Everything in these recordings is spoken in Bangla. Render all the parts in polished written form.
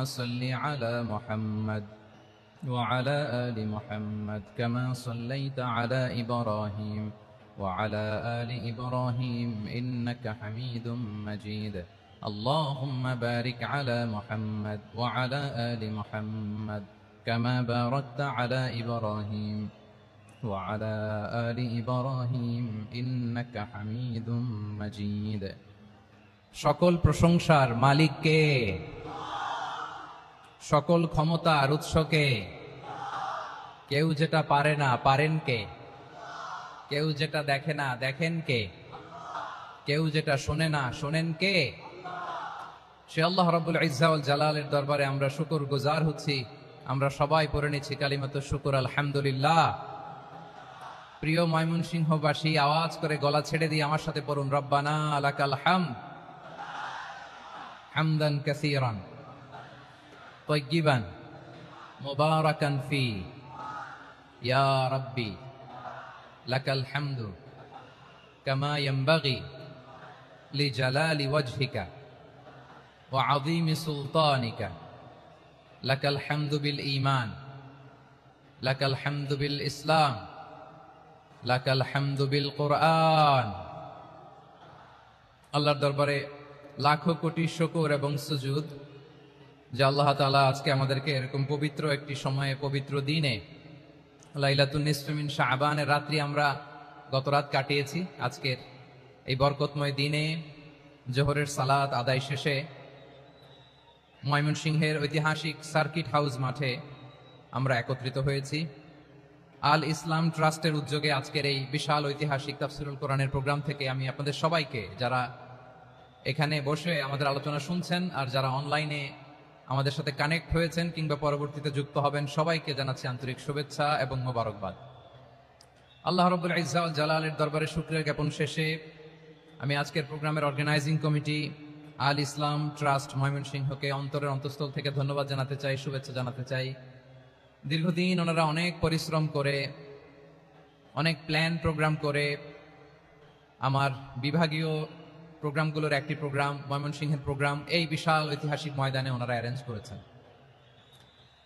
صل على محمد وعلى آل محمد كما صليت على إبراهيم وعلى آل إبراهيم إنك حميد مجيد اللهم بارك على محمد وعلى آل محمد كما باركت على إبراهيم وعلى آل إبراهيم إنك حميد مجيد সকল প্রশংসার মালিক কে? সকল ক্ষমতার উৎস কে? কেউ যেটা পারে না পারেন কে? কেউ যেটা দেখে না দেখেন কে? কেউ যেটা শোনে না শোনেন কে? সে আল্লাহ রাব্বুল ইজ্জা ওয়াল জালালের দরবারে আমরা শুকর গুজার হচ্ছি। আমরা সবাই পড়ে নিচ্ছি কালিমাতুশ শুকর আলহামদুলিল্লাহ। প্রিয় ময়মনসিংহবাসী, আওয়াজ করে গলা ছেড়ে দিয়ে আমার সাথে পড়ুন, রব্বানা লাকাল হামদ হামদান কাসীরান তাইয়্যিবান মুবারাকান ফি ইয়া রাব্বি লাকাল হামদু কামা ইয়ানবাগি লিজালালি ওয়াজহিকা ওয়া আযীমি সুলতানিকা লাকাল হামদু বিল ঈমান লাকাল হামদু বিল ইসলাম লাকাল হামদু বিল কুরআন। আল্লাহর দরবারে লাখো কোটি শুকর এবং সুজুদ যে আল্লাহ তাআলা আজকে আমাদেরকে এরকম পবিত্র একটি সময়ে, পবিত্র দিনে, লাইলাতুন নিসফি মিন শাবানের রাত্রি আমরা গত রাত কাটিয়েছি। আজকের এই বরকতময় দিনে জোহরের সালাত আদায় শেষে ময়মনসিংহের ঐতিহাসিক সার্কিট হাউস মাঠে আমরা একত্রিত হয়েছি। আল ইসলাম ট্রাস্টের উদ্যোগে আজকের এই বিশাল ঐতিহাসিক তাফসীরুল কোরআনের প্রোগ্রাম থেকে আমি আপনাদের সবাইকে, যারা এখানে বসে আমাদের আলোচনা শুনছেন আর যারা অনলাইনে আমাদের সাথে কানেক্ট হয়েছেন কিংবা পরবর্তীতে যুক্ত হবেন, সবাইকে জানাচ্ছি আন্তরিক শুভেচ্ছা এবং মোবারকবাদ। আল্লাহ রাব্বুল ইজ্জা ওয়াল জালালের দরবারে শুকরিয়া জ্ঞাপন শেষে আমি আজকের প্রোগ্রামের অর্গানাইজিং কমিটি আল ইসলাম ট্রাস্ট ময়মনসিংহকে অন্তরের অন্তঃস্থল থেকে ধন্যবাদ জানাতে চাই, শুভেচ্ছা জানাতে চাই। দীর্ঘদিন ওনারা অনেক পরিশ্রম করে, অনেক প্ল্যান প্রোগ্রাম করে আমার বিভাগীয় প্রোগ্রামগুলোর একটি প্রোগ্রাম, ময়মনসিংহের প্রোগ্রাম, এই বিশাল ঐতিহাসিক ময়দানে ওনারা অ্যারেঞ্জ করেছেন।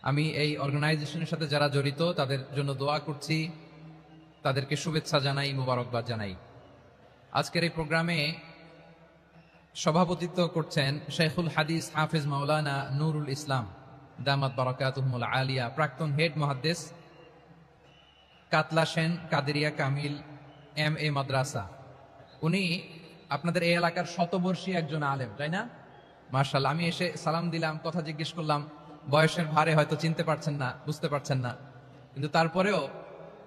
আমি এই অর্গানাইজেশনের সাথে যারা জড়িত তাদের জন্য দোয়া করছি, তাদেরকে শুভেচ্ছা জানাই, মোবারকবাদ জানাই। আজকের এই প্রোগ্রামে সভাপতিত্ব করছেন শেখুল হাদিস হাফেজ মাওলানা নুরুল ইসলাম দামাত বারাকাতুহুল আলিয়া, প্রাক্তন হেড মুহাদ্দিস কাতলা সেন কাদেরিয়া কামিল MA মাদ্রাসা। উনি আপনাদের এই এলাকার শতবর্ষী একজন আলেম, তাই না? মাশাআল্লাহ। আমি এসে সালাম দিলাম, কথা জিজ্ঞেস করলাম, বয়সের ভারে হয়তো চিনতে পারছেন না, বুঝতে পারছেন না, কিন্তু তারপরেও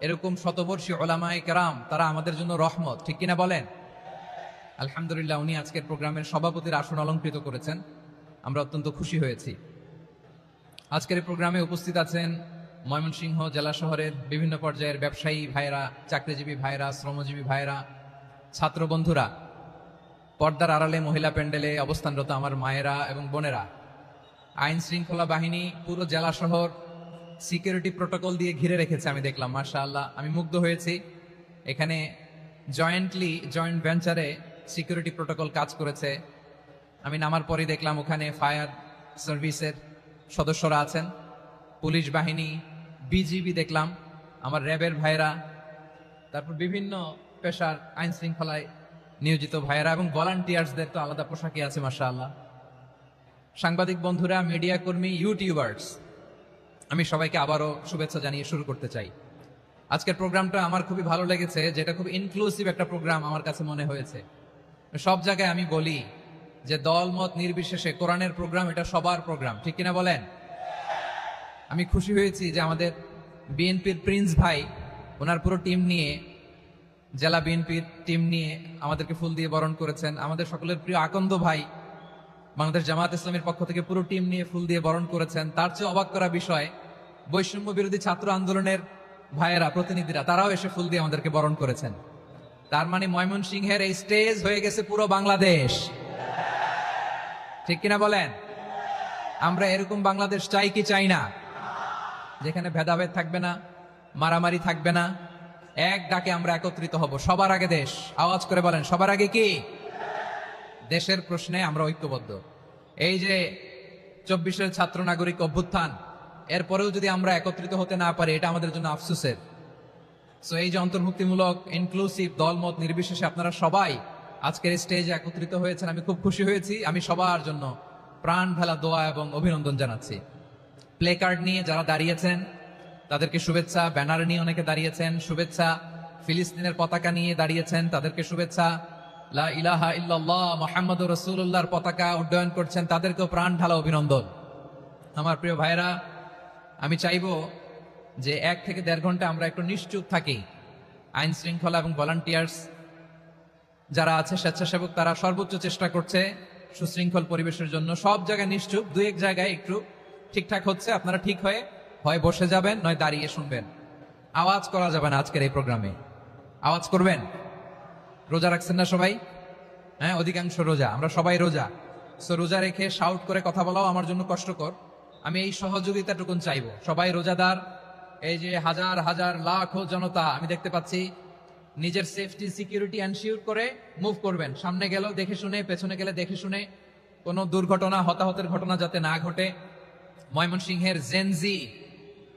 এরকম শতবর্ষী উলামায়ে কেরাম, তারা আমাদের জন্য রহমত, ঠিক কিনা বলেন? আলহামদুলিল্লাহ। উনি আজকের প্রোগ্রামের সভাপতির আসন অলঙ্কৃত করেছেন, আমরা অত্যন্ত খুশি হয়েছি। আজকের এই প্রোগ্রামে উপস্থিত আছেন ময়মনসিংহ জেলা শহরের বিভিন্ন পর্যায়ের ব্যবসায়ী ভাইরা, চাকরিজীবী ভাইরা, শ্রমজীবী ভাইরা, ছাত্র বন্ধুরা, পর্দার আড়ালে মহিলা প্যান্ডেলে অবস্থানরত আমার মায়েরা এবং বোনেরা, আইন শৃঙ্খলা বাহিনী পুরো জেলা শহর সিকিউরিটি প্রোটোকল দিয়ে ঘিরে রেখেছে, আমি দেখলাম, মাশাআল্লাহ, আমি মুগ্ধ হয়েছি। এখানে জয়েন্ট ভেঞ্চারে সিকিউরিটি প্রোটোকল কাজ করেছে। আমি নামার পরই দেখলাম ওখানে ফায়ার সার্ভিসের সদস্যরা আছেন, পুলিশ বাহিনী, বিজিবি দেখলাম, আমার র্যাবের ভাইরা, তারপর বিভিন্ন পেশার আইন শৃঙ্খলায় নিয়োজিত ভাইরা এবং ভলান্টিয়ার্সদের তো আলাদা পোশাকই আছে, মাশাআল্লাহ। সাংবাদিক বন্ধুরা, মিডিয়া কর্মী, ইউটিউবার্স, আমি সবাইকে আবারও শুভেচ্ছা জানিয়ে শুরু করতে চাই। আজকের প্রোগ্রামটা আমার খুবই ভালো লেগেছে, যেটা খুব ইনক্লুসিভ একটা প্রোগ্রাম আমার কাছে মনে হয়েছে। সব জায়গায় আমি বলি যে দল মত নির্বিশেষে কোরআনের প্রোগ্রাম এটা সবার প্রোগ্রাম, ঠিক কিনা বলেন? আমি খুশি হয়েছি যে আমাদের বিএনপির প্রিন্স ভাই ওনার পুরো টিম নিয়ে, জেলা বিএনপির টিম নিয়ে আমাদেরকে ফুল দিয়ে বরণ করেছেন। আমাদের সকলের প্রিয় আকন্দ ভাই বাংলাদেশ জামাত ইসলামের পক্ষ থেকে পুরো টিম নিয়ে ফুল দিয়ে বরণ করেছেন। তার চেয়ে অবাক করা বিষয়, বৈষম্য বিরোধী ছাত্র আন্দোলনের ভাইয়েরা, প্রতিনিধিরা, তারাও এসে ফুল দিয়ে আমাদেরকে বরণ করেছেন। তার মানে ময়মনসিংহের এই স্টেজ হয়ে গেছে পুরো বাংলাদেশ, ঠিক কিনা বলেন? আমরা এরকম বাংলাদেশ চাই কি চাই না? যেখানে ভেদাভেদ থাকবে না, মারামারি থাকবে না, এক ডাকে আমরা একত্রিত হব। সবার আগে দেশ, আওয়াজ করে বলেন, সবার আগে কি? দেশের প্রশ্নে আমরা ঐক্যবদ্ধ। এই যে 24-এর ছাত্র নাগরিক অভ্যুত্থান, এরপরেও যদি আমরা একত্রিত হতে না পারি, এটা আমাদের জন্য আফসোসের। সো এই যে অন্তর্ভুক্তিমূলক ইনক্লুসিভ দলমত নির্বিশেষে আপনারা সবাই আজকের স্টেজে একত্রিত হয়েছেন, আমি খুব খুশি হয়েছি। আমি সবার জন্য প্রাণ ঢালা দোয়া এবং অভিনন্দন জানাচ্ছি। প্লে কার্ড নিয়ে যারা দাঁড়িয়েছেন তাদেরকে শুভেচ্ছা, ব্যানার নিয়ে অনেকে দাঁড়িয়েছেন শুভেচ্ছা, ফিলিস্তিনের পতাকা নিয়ে দাঁড়িয়েছেন তাদেরকে শুভেচ্ছা, লা ইলাহা ইল্লাল্লাহ মুহাম্মাদুর রাসূলুল্লাহর পতাকা উড্ডয়ন করছেন তাদেরকেও প্রাণ ঢালা অভিনন্দন। আমার প্রিয় ভাইরা, আমি চাইবো যে 1 থেকে 1.5 ঘন্টা আমরা একটু নিশ্চুপ থাকি। আইন শৃঙ্খলা এবং ভলান্টিয়ার্স যারা আছে, স্বেচ্ছাসেবক, তারা সর্বোচ্চ চেষ্টা করছে সুশৃঙ্খল পরিবেশের জন্য। সব জায়গায় নিশ্চুপ, 2-1 জায়গায় একটু ঠিকঠাক হচ্ছে। আপনারা ঠিক হয়ে হয় বসে যাবেন, নয় দাঁড়িয়ে শুনবেন। আওয়াজ করা যাবে না আজকের এই প্রোগ্রামে। আওয়াজ করবেন? রোজা রাখছেন না সবাই? হ্যাঁ, অধিকাংশ রোজা, আমরা সবাই রোজা। সো রোজা রেখে শাউট করে কথা বলাও আমার জন্য কষ্টকর। আমি এই সহযোগিতাটুকুন চাইবো। সবাই রোজাদার, এই যে হাজার হাজার লাখো জনতা আমি দেখতে পাচ্ছি, নিজের সেফটি সিকিউরিটি এনশিওর করে মুভ করবেন। সামনে গেল দেখে শুনে, পেছনে গেলে দেখে শুনে, কোনো দুর্ঘটনা, হতাহতের ঘটনা যাতে না ঘটে। ময়মনসিংহের জেনজি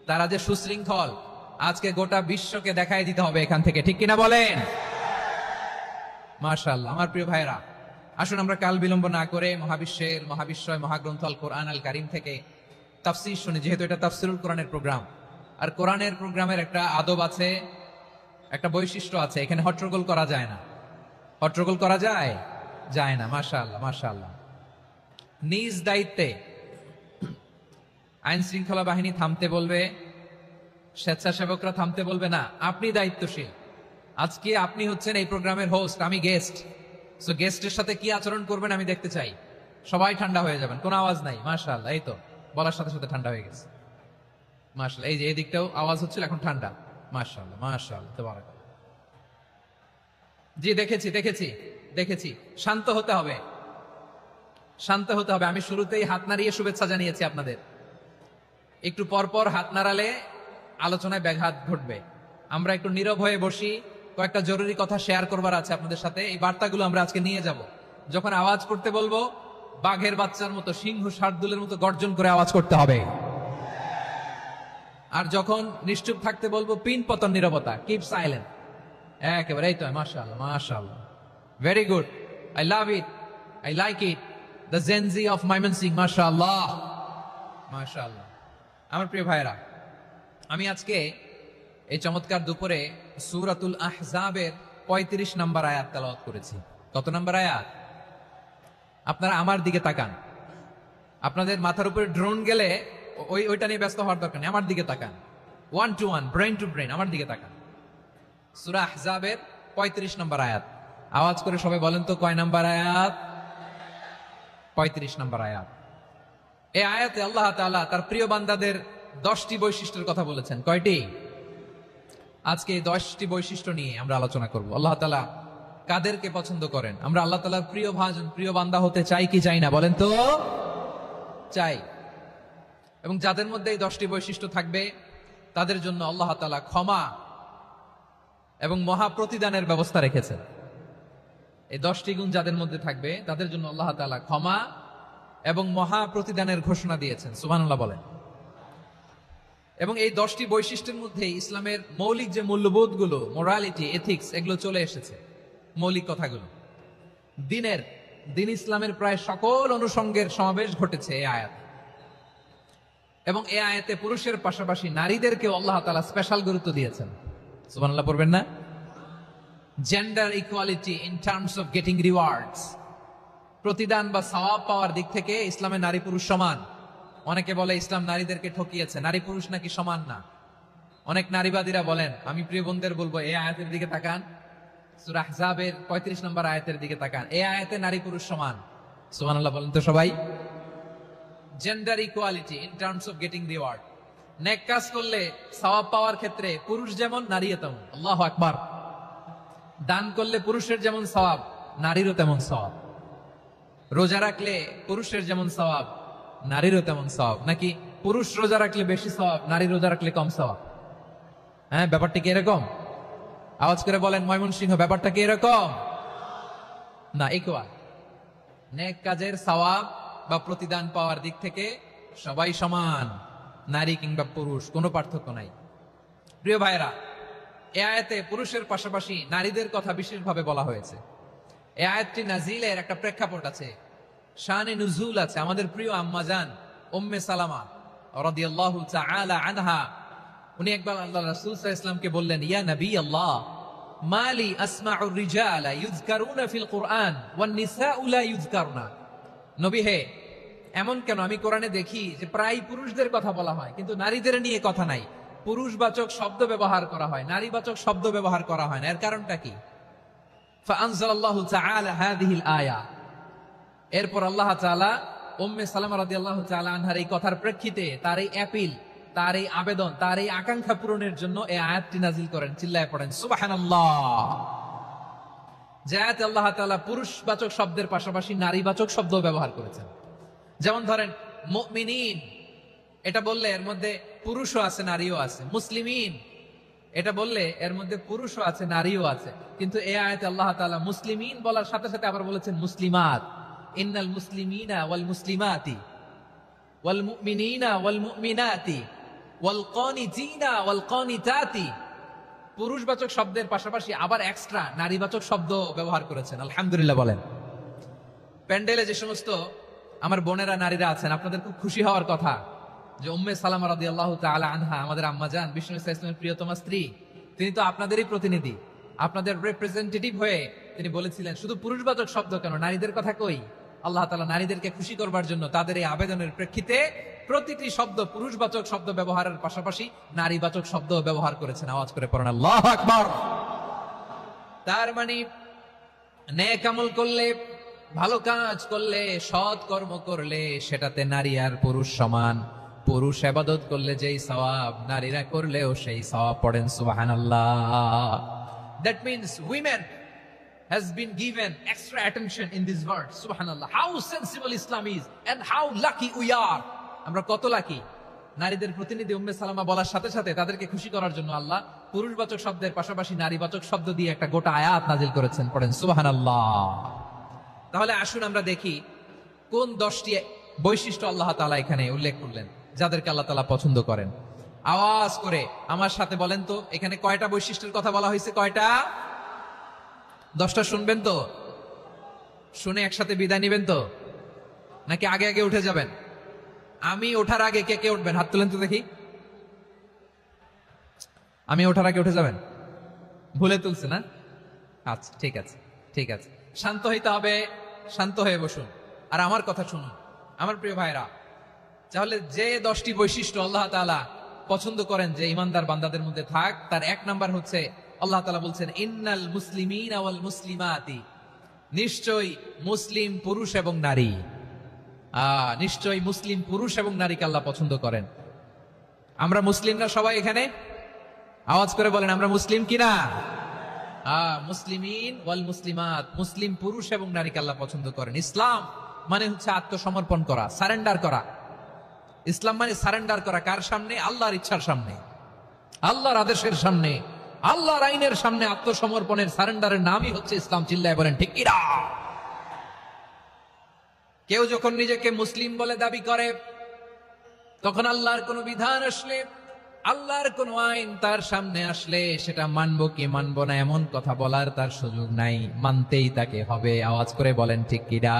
তারা যে সুশৃঙ্খল, আজকে গোটা বিশ্বকে দেখাই দিতে হবে এখান থেকে, ঠিক কিনা বলেন? মাশাআল্লাহ। আমার প্রিয় ভাইরা, আসুন আমরা কাল বিলম্ব না করে মহাবিশ্বয় মহাগ্রন্থ আল কোরআন আল কারীম থেকে তাফসীর শুনি। যেহেতু এটা তাফসীরুল কোরআনের প্রোগ্রাম, আর কোরআনের প্রোগ্রামের একটা আদব আছে, একটা বৈশিষ্ট্য আছে, এখানে হট্টগোল করা যায় না। হট্টগোল করা যায়? যায় না। মাশাআল্লাহ, মাশাআল্লাহ। নিজ দায়িত্বে আইন শৃঙ্খলা বাহিনী থামতে বলবে, স্বেচ্ছাসেবকরা থামতে বলবে না। আপনি দায়িত্বশীল। আজকে আপনি হচ্ছেন এই প্রোগ্রামের হোস্ট, আমি গেস্ট। সো গেস্টের সাথে কি আচরণ করবেন আমি দেখতে চাই। সবাই ঠান্ডা হয়ে যাবেন, কোনো আওয়াজ নাই। মাশাআল্লাহ, এই তো বলার সাথে সাথে ঠান্ডা হয়ে গেছে। মাশাআল্লাহ, এই যে এই দিকটাও আওয়াজ হচ্ছিল, এখন ঠান্ডা। মাশাআল্লাহ, মাশাআল্লাহ, তাবারাকাল্লাহ। জি, দেখেছি দেখেছি দেখেছি। শান্ত হতে হবে, শান্ত হতে হবে। আমি শুরুতেই হাত নাড়িয়ে শুভেচ্ছা জানিয়েছি আপনাদের। একটু পরপর হাত নাড়ালে আলোচনায় ব্যাঘাত ঘটবে। আমরা একটু নীরব হয়ে বসি, কয়েকটা জরুরি কথা শেয়ার করবার আছে আপনাদের সাথে। এই বার্তাগুলো আমরা আজকে নিয়ে যাব। যখন আওয়াজ করতে বলবো, বাঘের বাচ্চার মতো, সিংহ শার্দুলের মতো গর্জন করে আওয়াজ করতে হবে। আর যখন নিশ্চুপ থাকতে বলবো, পিন পতন নীরবতা, কিপ সাইলেন্ট। একেবারে এই তো। মাশাআল্লাহ, মাশাআল্লাহ, very good, I love it, I like it, the Gen Z of Mymensingh. মাশাআল্লাহ, মাশাআল্লাহ। আমার প্রিয় ভাইরা, আমি আজকে এই চমৎকার দুপুরে সূরাতুল আহজাবের 35 নম্বর আয়াত তেলাওয়াত করেছি। কত নম্বর আয়াত? আপনারা আমার দিকে তাকান। আপনাদের মাথার উপরে ড্রোন গেলে ওইটা নিয়ে ব্যস্ত হওয়ার দরকার নেই, আমার দিকে তাকান। 1 to 1, ব্রেন টু ব্রেন, আমার দিকে তাকান। সূরা আহজাবের 35 নম্বর আয়াত। আওয়াজ করে সবাই বলেন তো, কয় নম্বর আয়াত? 35 নম্বর আয়াত। এই আয়াতে আল্লাহ তাআলা তার প্রিয় বান্দাদের 10টি বৈশিষ্ট্যের কথা বলেছেন। কয়টি? আজকে এই 10টি বৈশিষ্ট্য নিয়ে আমরা আলোচনা করব। আল্লাহ তাআলা কাদেরকে পছন্দ করেন? আমরা আল্লাহ তাআলার প্রিয় ভাজন, প্রিয় বান্দা হতে চাই কি চাই না? বলেন তো। চাই। এবং যাদের মধ্যে এই 10টি বৈশিষ্ট্য থাকবে তাদের জন্য আল্লাহ তাআলা ক্ষমা এবং মহা প্রতিদানের ব্যবস্থা রেখেছেন। এই 10টি গুণ যাদের মধ্যে থাকবে তাদের জন্য আল্লাহ তাআলা ক্ষমা এবং মহা প্রতিদানের ঘোষণা দিয়েছেন। সুবহানাল্লাহ বলেন। এবং এই 10টি বৈশিষ্ট্যের মধ্যে ইসলামের মৌলিক যে মূল্যবোধগুলো, মোরালিটি, এথিক্স, এগুলো চলে এসেছে। মৌলিক কথাগুলো দিন ইসলামের প্রায় সকল অনুষঙ্গের সমাবেশ ঘটেছে এই আয়াতে। এবং এই আয়াতে পুরুষের পাশাপাশি নারীদেরকেও আল্লাহ তাআলা স্পেশাল গুরুত্ব দিয়েছেন। সুবহানাল্লাহ পড়বেন না? Gender equality in terms of getting rewards, প্রতিদান বা সওয়াব পাওয়ার দিক থেকে ইসলামে নারী পুরুষ সমান। অনেকে বলে ইসলাম নারীদেরকে ঠকিয়েছে, নারী পুরুষ নাকি সমান না। অনেক নারীবাদীরা বলেন, আমি প্রিয় বোনদের বলবো, এই আয়াতের দিকে তাকান, সূরা আহজাবের 35 নম্বর আয়াতের দিকে তাকান। এই আয়াতে নারী পুরুষ সমান। সুবহানাল্লাহ বলেন তো সবাই। Gender equality in terms of getting reward, নেক কাজ করলে সওয়াব পাওয়ার ক্ষেত্রে পুরুষ যেমন নারীও তেমন। আল্লাহু আকবার। দান করলে পুরুষের যেমন সওয়াব, নারীরও তেমন সওয়াব। রোজা রাখলে পুরুষের যেমন সওয়াব, নারীরও তেমন সওয়াব। নাকি পুরুষ রোজা রাখলে বেশি সওয়াব, নারী রোজা রাখলে কম সওয়াব? হ্যাঁ, ব্যাপারটা কি এরকম? আওয়াজ করে বলেন ময়মনসিংহ, ব্যাপারটা কি এরকম? না, ইকুয়াল। নেক কাজের সওয়াব বা প্রতিদান পাওয়ার দিক থেকে সবাই সমান, নারী কিংবা পুরুষ কোনো পার্থক্য নাই। প্রিয় ভাইরা, এ আয়াতে পুরুষের পাশাপাশি নারীদের কথা বিশেষভাবে বলা হয়েছে। এই আয়াতটি নাজিলের একটা প্রেক্ষাপট আছে, শানে নুজুল আছে। আমাদের প্রিয় আম্মাজান উম্মে সালামা রাদিয়াল্লাহু তাআলা আনহা, উনি একবার আল্লাহ রাসূল সাল্লাল্লাহু আলাইহি ওয়াসাল্লামকে বললেন, ইয়া নবী আল্লাহ, মালি আসমাউর রিজালা ইউযকারুনা ফিল কুরআন ওয়ান নিসাউ লা ইউযকারুনা। নবী হে, এমন কেন আমি কোরআনে দেখি যে প্রায় পুরুষদের কথা বলা হয় কিন্তু নারীদের নিয়ে কথা নাই, পুরুষবাচক শব্দ ব্যবহার করা হয়, নারীবাচক শব্দ ব্যবহার করা হয় না, এর কারণটা কি? ফাআনজালাল্লাহু তাআলা হাযিহিল আয়া। এরপর আল্লাহ তাআলা উম্মে সালামা রাদিয়াল্লাহু তাআলা আনহার এই কথার প্রেক্ষিতে তার এই অ্যাপিল, তার এই আবেদন, তার এই আকাঙ্ক্ষা পূরণের জন্য এই আয়াতটি নাজিল করেন। চিল্লায় পড়েন সুবহানাল্লাহ। যে আয়াতে আল্লাহ তাআলা পুরুষবাচক শব্দের পাশাপাশি নারীবাচক শব্দ ব্যবহার করেছেন। যেমন ধরেন মুমিনিন, এটা বললে এর মধ্যে পুরুষও আছে নারীও আছে। মুসলিমিন, এটা বললে এর মধ্যে পুরুষও আছে নারীও আছে। কিন্তু এই আয়াতে আল্লাহ তাআলা মুসলিমিন বলার সাথে সাথে আবার বলেছেন মুসলিমাত। ইন্নাল মুসলিমিনা ওয়াল মুসলিমাতি ওয়াল মুমিনিনা ওয়াল মুমিনাতি ওয়াল কানিতিনা ওয়াল কানিতাতি। পুরুষবাচক শব্দের পাশাপাশি আবার এক্সট্রা নারীবাচক শব্দ ব্যবহার করেছেন। আলহামদুলিল্লাহ বলেন। প্যান্ডেলে যে সমস্ত আমার বোনেরা নারীরা আছেন, আপনাদের খুব খুশি হওয়ার কথা যে উম্মে সালামা রাদিয়াল্লাহু তাআলা আনহা, আমাদের আম্মাজান বিষ্ণু ইসলামের প্রিয়তমা স্ত্রী, তিনি তো আপনাদেরই প্রতিনিধি, আপনাদের রিপ্রেজেন্টেটিভ হয়ে তিনি বলেছিলেন শুধু পুরুষবাচক শব্দ কেন, নারীদের কথা কই। আল্লাহ তাআলা নারীদেরকে খুশি করবার জন্য তাদের এই আবেদনের প্রেক্ষিতে প্রতিটি শব্দ পুরুষবাচক শব্দ ব্যবহারের পাশাপাশি নারীবাচক শব্দ ব্যবহার করেছেন। আওয়াজ করে পড়েন আল্লাহু আকবার। তার মানে নেক আমল করলে, ভালো কাজ করলে, সৎ কর্ম করলে সেটাতে নারী আর পুরুষ সমান। পুরুষ ইবাদত করলে যেই সওয়াব, নারীরা করলেও সেই সওয়াব। পড়েন সুবহানাল্লাহ। That means women has been given extra attention in this verse. Subhanallah. How sensible Islam is and how lucky we are. আমরা কত লাকি। নারীদের প্রতিনিধি উম্মে সালামা বলার সাথে সাথে তাদেরকে খুশি করার জন্য আল্লাহ পুরুষবাচক শব্দের পাশাপাশি নারীবাচক শব্দ দিয়ে একটা গোটা আয়াত নাজিল করেছেন। পড়েন সুবহানাল্লাহ। তাহলে আসুন আমরা দেখি কোন 10টি বৈশিষ্ট্য আল্লাহ তাআলা এখানে উল্লেখ করলেন যাদেরকে আল্লাহ তাআলা পছন্দ করেন। আওয়াজ করে আমার সাথে বলেন তো, এখানে কয়টা বৈশিষ্ট্যের কথা বলা হয়েছে? কয়টা? 10টা শুনবেন তো? শুনে একসাথে বিদায় নিবেন তো, নাকি আগে আগে উঠে যাবেন? আমি ওঠার আগে কে কে উঠবেন? হাত তুলেন তো দেখি। আমি ওঠার আগে উঠে যাবেন? ভুলে তুলছে না? আচ্ছা, ঠিক আছে, ঠিক আছে। শান্ত হইতে হবে, শান্ত হয়ে বসুন আর আমার কথা শুনুন। আমার প্রিয় ভাইরা, তাহলে যে 10টি বৈশিষ্ট্য আল্লাহ তাআলা পছন্দ করেন যে ইমানদার বান্দাদের মধ্যে থাক, তার 1 নাম্বার হচ্ছে আল্লাহ তাআলা বলছেন ইন্নাল মুসলিমিনা ওয়াল মুসলিমাতি। নিশ্চয়ই মুসলিম পুরুষ এবং নারী, নিশ্চয়ই মুসলিম পুরুষ এবং নারীকে আল্লাহ পছন্দ করেন। আমরা মুসলিমরা সবাই এখানে? আওয়াজ করে বলেন আমরা মুসলিম কিনা? মুসলিমিন ওয়াল মুসলিমাত, মুসলিম পুরুষ এবং নারীকে আল্লাহ পছন্দ করেন। ইসলাম মানে হচ্ছে আত্মসমর্পণ করা, সারেন্ডার করা। ইসলাম মানে সারেন্ডার করা কার সামনে? আল্লাহর ইচ্ছার সামনে, আল্লাহর আদেশের সামনে, আল্লাহর আইনের সামনে আত্মসমর্পণের, সারেন্ডারের নামই হচ্ছে ইসলাম। চিল্লায় বলেন ঠিক কিনা? কেউ যখন নিজেকে মুসলিম বলে দাবি করে, তখন আল্লাহর কোন বিধান আসলে, আল্লাহর কোন আইন তার সামনে আসলে সেটা মানবো কি মানবো না এমন কথা বলার তার সুযোগ নাই, মানতেই তাকে হবে। আওয়াজ করে বলেন ঠিক কিনা?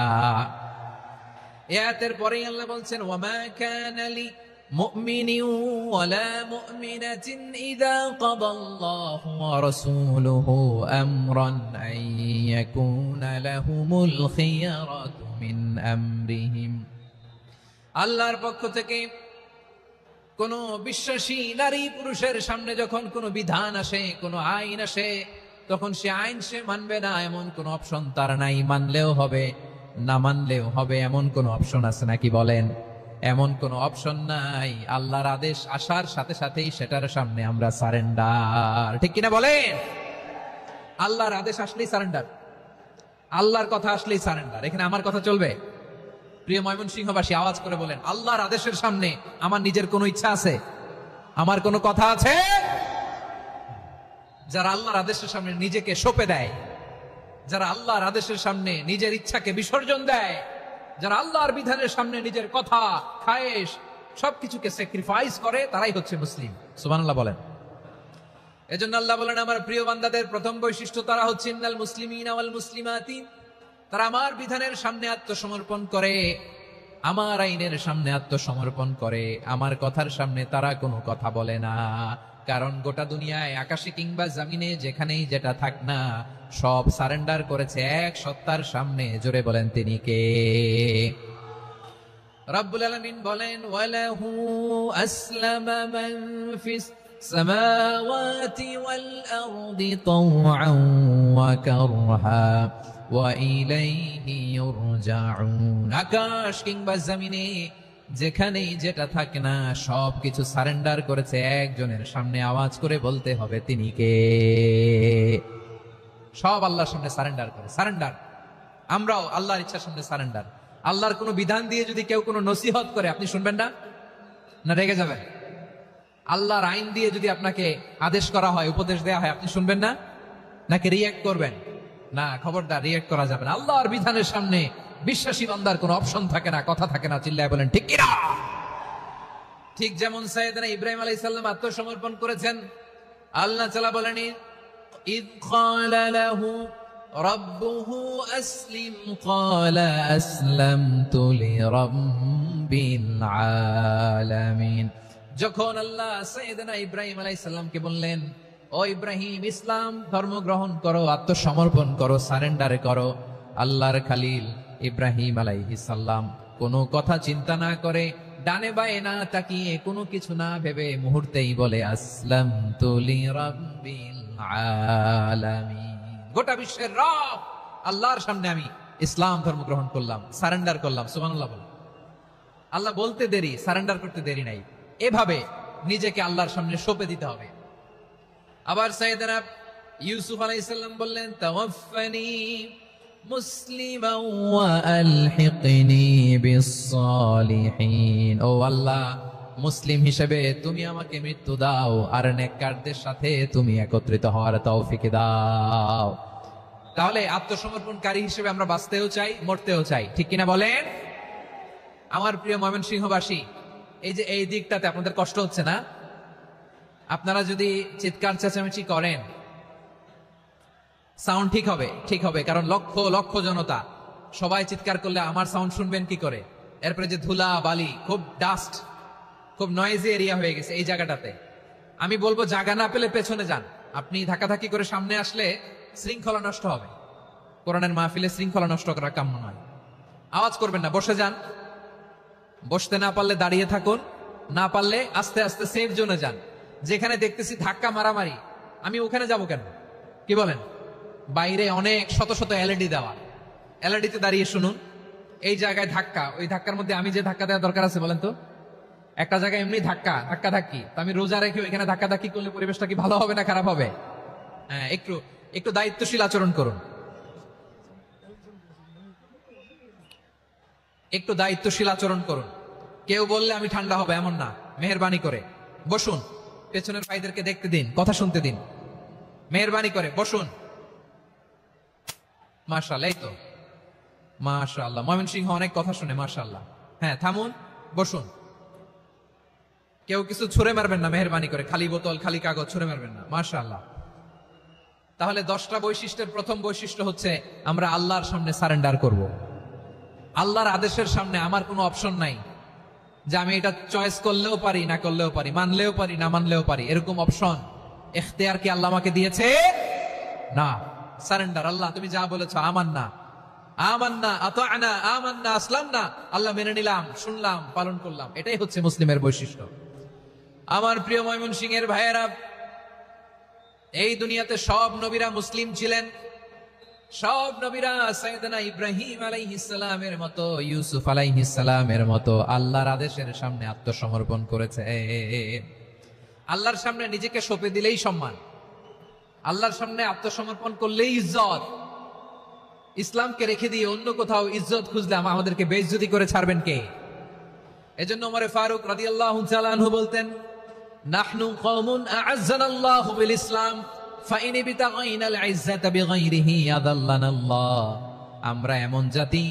আয়াতের পরেই আল্লাহ বলছেন ওয়ামা কানা লি মুমিনিন ওয়ালা মুমিনাতিন ইযা কাদাল্লাহু ওয়া রাসূলুহু আমরান আন ইয়াকুনা লাহুমুল খিয়ারাতু মিন আমরিহিম। আল্লাহর পক্ষ থেকে কোন বিশ্বাসী নারী পুরুষের সামনে যখন কোন বিধান আসে, কোন আইন আসে, তখন সে আইন সে মানবে না এমন কোন অপশন তার নাই। মানলেও হবে, না মানলেও হবে এমন কোন অপশন আছে নাকি বলেন? এমন কোন অপশন নাই। আল্লাহর আদেশ আসার সাথে সাথেই সেটার সামনে আমরা সারেন্ডার। ঠিক কিনা বলেন? আল্লাহর আদেশ আসলেই সারেন্ডার, আল্লাহর কথা আসলেই সারেন্ডার। এখানে আমার কথা চলবে? প্রিয় ময়মনসিংহবাসী, আওয়াজ করে বলেন আল্লাহর আদেশের সামনে আমার নিজের কোনো ইচ্ছা আছে? আমার কোনো কথা আছে? যারা আল্লাহর আদেশের সামনে নিজেকে সঁপে দেয়, যারা আল্লাহর আদেশের সামনে নিজের ইচ্ছাকে বিসর্জন দেয়, যারা আল্লাহর বিধানের সামনে নিজের কথা, খায়েশ সবকিছুকে স্যাক্রিফাইস করে, তারাই হচ্ছে মুসলিম। সুবহানাল্লাহ বলেন। এজন্য আল্লাহ বলেন, আমার প্রিয় বান্দাদের প্রথম বৈশিষ্ট্য তারা হচ্ছে ইন্নাল মুসলিমিনা ওয়াল মুসলিমাতি, তারা আমার বিধানের সামনে আত্মসমর্পণ করে, আমার আইনের সামনে আত্মসমর্পণ করে, আমার কথার সামনে তারা কোনো কথা বলে না। কারণ গোটা দুনিয়ায় আকাশে কিংবা জমিনে যেখানেই যেটা থাক না, সব সারেন্ডার করেছে এক সত্তার সামনে। জোরে বলেন তিনি কে? রব্বুল আলামিন বলেন, ওয়ালাহু আসলামা মান ফিস সামাওয়াতি ওয়াল আরদি তাওআন ওয়া কারহা ওয়া ইলাইহি ইউরজাউন। আকাশ কিংবা জমিনে যেখানেই যেটা থাকে না, সবকিছু সারেন্ডার করেছে একজনের সামনে। আওয়াজ করে বলতে হবে তিনি কে? সব আল্লাহর সামনে সারেন্ডার করে। সারেন্ডার। আমরাও আল্লাহর ইচ্ছার সামনে সারেন্ডার। আল্লাহর কোনো বিধান দিয়ে যদি কেউ কোনো নসিহত করে, আপনি শুনবেন না? না রেগে যাবেন? আল্লাহর আইন দিয়ে যদি আপনাকে আদেশ করা হয়, উপদেশ দেওয়া হয়, আপনি শুনবেন না? নাকি রিঅ্যাক্ট করবেন? না, খবরদার, রিঅ্যাক্ট করা যাবে না। আল্লাহর বিধানের সামনে বিশ্বাসী বান্দার কোনো অপশন থাকে না, কথা থাকে না। চিল্লায় বলেন ঠিক কিনা? ঠিক যেমন সাইয়েদনা ইব্রাহিম আলাইহিস সালাম আত্মসমর্পণ করেছেন। আল্লাহ তাআলা বলেন, ইয ক্বালা লাহু রাব্বুহু আসলিম ক্বালা আসলামতু লিরাব্বিল আলামিন। যখন আল্লাহ সাইয়েদনা ইব্রাহিম আলাইহিস সালামকে বললেন, ও ইব্রাহিম, ইসলাম ধর্ম গ্রহণ করো, আত্মসমর্পণ করো, সারেন্ডার করো, আল্লাহর খালিল ইব্রাহিম আলাইহিস সালাম কোনো কথা চিন্তা না করে, ডানে বায়ে না তাকিয়ে, কোনো কিছু না ভেবে মুহূর্তেই বলে, আসলামতু লিরাব্বিল আলামিন। গোটা বিশ্বের রব আল্লাহর সামনে আমি ইসলাম ধর্ম গ্রহণ করলাম, সারেন্ডার করলাম। সুবহানাল্লাহ বলেন। আল্লাহ বলতে দেরি, সারেন্ডার করতে দেরি নাই। এভাবে নিজেকে আল্লাহর সামনে সঁপে দিতে হবে। আবার সাইয়েদনা ইউসুফ আলাইহিস সালাম বললেন, তাওয়াফফানি মুসলিমান ওয়া আলহিকনি বিস-সালিহিন। ও আল্লাহ, মুসলিম হিসেবে তুমি আমাকে মৃত্যু দাও, আর নেককারদের সাথে তুমি একত্রিত হওয়ার তৌফিক দাও। তাহলে আত্মসমর্পণকারী হিসেবে আমরা বাঁচতেও চাই, মরতেও চাই। ঠিক কিনা বলেন? আমার প্রিয় ময়মনসিংহবাসী, এই যে এই দিকটাতে আপনাদের কষ্ট হচ্ছে না? আপনারা যদি চিৎকার চেঁচামেচি করেন, সাউন্ড ঠিক হবে? ঠিক হবে, কারণ লক্ষ লক্ষ জনতা। সবাই চিৎকার করলে আমার সাউন্ড শুনবেন কি করে? এরপরে যে ধুলা বালি, খুব ডাস্ট, খুব নয়েজি এরিয়া হয়ে গেছে এই জায়গাটাতে। আমি বলবো, জায়গা না পেলে পেছনে যান। আপনি ধাক্কাধাক্কি করে সামনে আসলে শৃঙ্খলা নষ্ট হবে। কোরআনের মাহফিলে শৃঙ্খলা নষ্ট করা কাম্য নয়। আওয়াজ করবেন না, বসে যান। বসতে না পারলে দাঁড়িয়ে থাকুন, না পারলে আস্তে আস্তে সেফ জোনে যান। যেখানে দেখতেছি ধাক্কা মারামারি, আমি ওখানে যাব কেন? কি বলেন? বাইরে অনেক শত শত এলইডি দেওয়া, এলইডিতে দাঁড়িয়ে শুনুন। এই জায়গায় ধাক্কা, ওই ধাক্কার মধ্যে আমি যে ধাক্কা দেওয়ার দরকার আছে বলেন তো? একটা জায়গায় এমনি ধাক্কা ধাক্কি, আমি রোজা রেখে এখানে ধাক্কা ধাক্কি করলে পরিবেশটা কি ভালো হবে না খারাপ হবে? হ্যাঁ, একটু একটু দায়িত্বশীল আচরণ করুন, একটু দায়িত্বশীল আচরণ করুন। কেউ বললে আমি ঠান্ডা হবে এমন না, মেহেরবানি করে বসুন। পেছনের ভাইদেরকে দেখতে দিন, কথা শুনতে দিন, মেহেরবানি করে বসুন। মাশাআল্লাহ, এই তো মাশাআল্লাহ, ময়মনসিংহ অনেক কথা শুনে, মাশাআল্লাহ। হ্যাঁ, থামুন, বসুন। কেউ কিছু ছুঁড়ে মারবেন না, মেহেরবানি করে। খালি বোতল, খালি কাগজ ছুঁড়ে মারবেন না, মাশাআল্লাহ। তাহলে 10টা বৈশিষ্ট্যের প্রথম বৈশিষ্ট্য হচ্ছে আমরা আল্লাহর সামনে সারেন্ডার করব। আল্লাহর আদেশের সামনে আমার কোনো অপশন নাই যে আমি এটা চয়েস করলেও পারি, না করলেও পারি, মানলেও পারি, না মানলেও পারি, এরকম অপশন ইখতিয়ার কি আল্লাহ আমাকে দিয়েছে? না। সারেন্ডার। আল্লাহ তুমি যা বলেছো, আমান্না আমান্না আতা'না আমান্না আসলামনা, আল্লাহ মেনে নিলাম, শুনলাম, পালন করলাম। এটাই হচ্ছে মুসলিমের বৈশিষ্ট্য। আমার প্রিয় ময়মনসিংহের ভাইয়েরা, এই দুনিয়াতে সব নবীরা মুসলিম ছিলেন। সব নবীরা সাইয়েদনা ইব্রাহিম আলাইহিস সালামের মতো, ইউসুফ আলাইহিস সালামের মতো আল্লাহর আদেশের সামনে আত্মসমর্পণ করেছে। আল্লাহর সামনে নিজেকে সঁপে দিলেই সম্মান, আল্লাহর সামনে আত্মসমর্পণ করলেই ইজ্জত। ইসলামকে রেখে দিয়ে অন্য কোথাও ইজ্জত খুঁজলে আমাদেরকে বেইজ্জতি করে ছাড়বেন কে? এজন্য ওমর ফারুক রাদিয়াল্লাহু তাআলা আনহু বলতেন, নাহনু কওমুন আ'আজ্জানাল্লাহু বিল ইসলাম ফাইন বিতাগাইনাল ইজ্জাতা বিগাইরিহি আযাল্লানাল্লাহ। আমরা এমন জাতি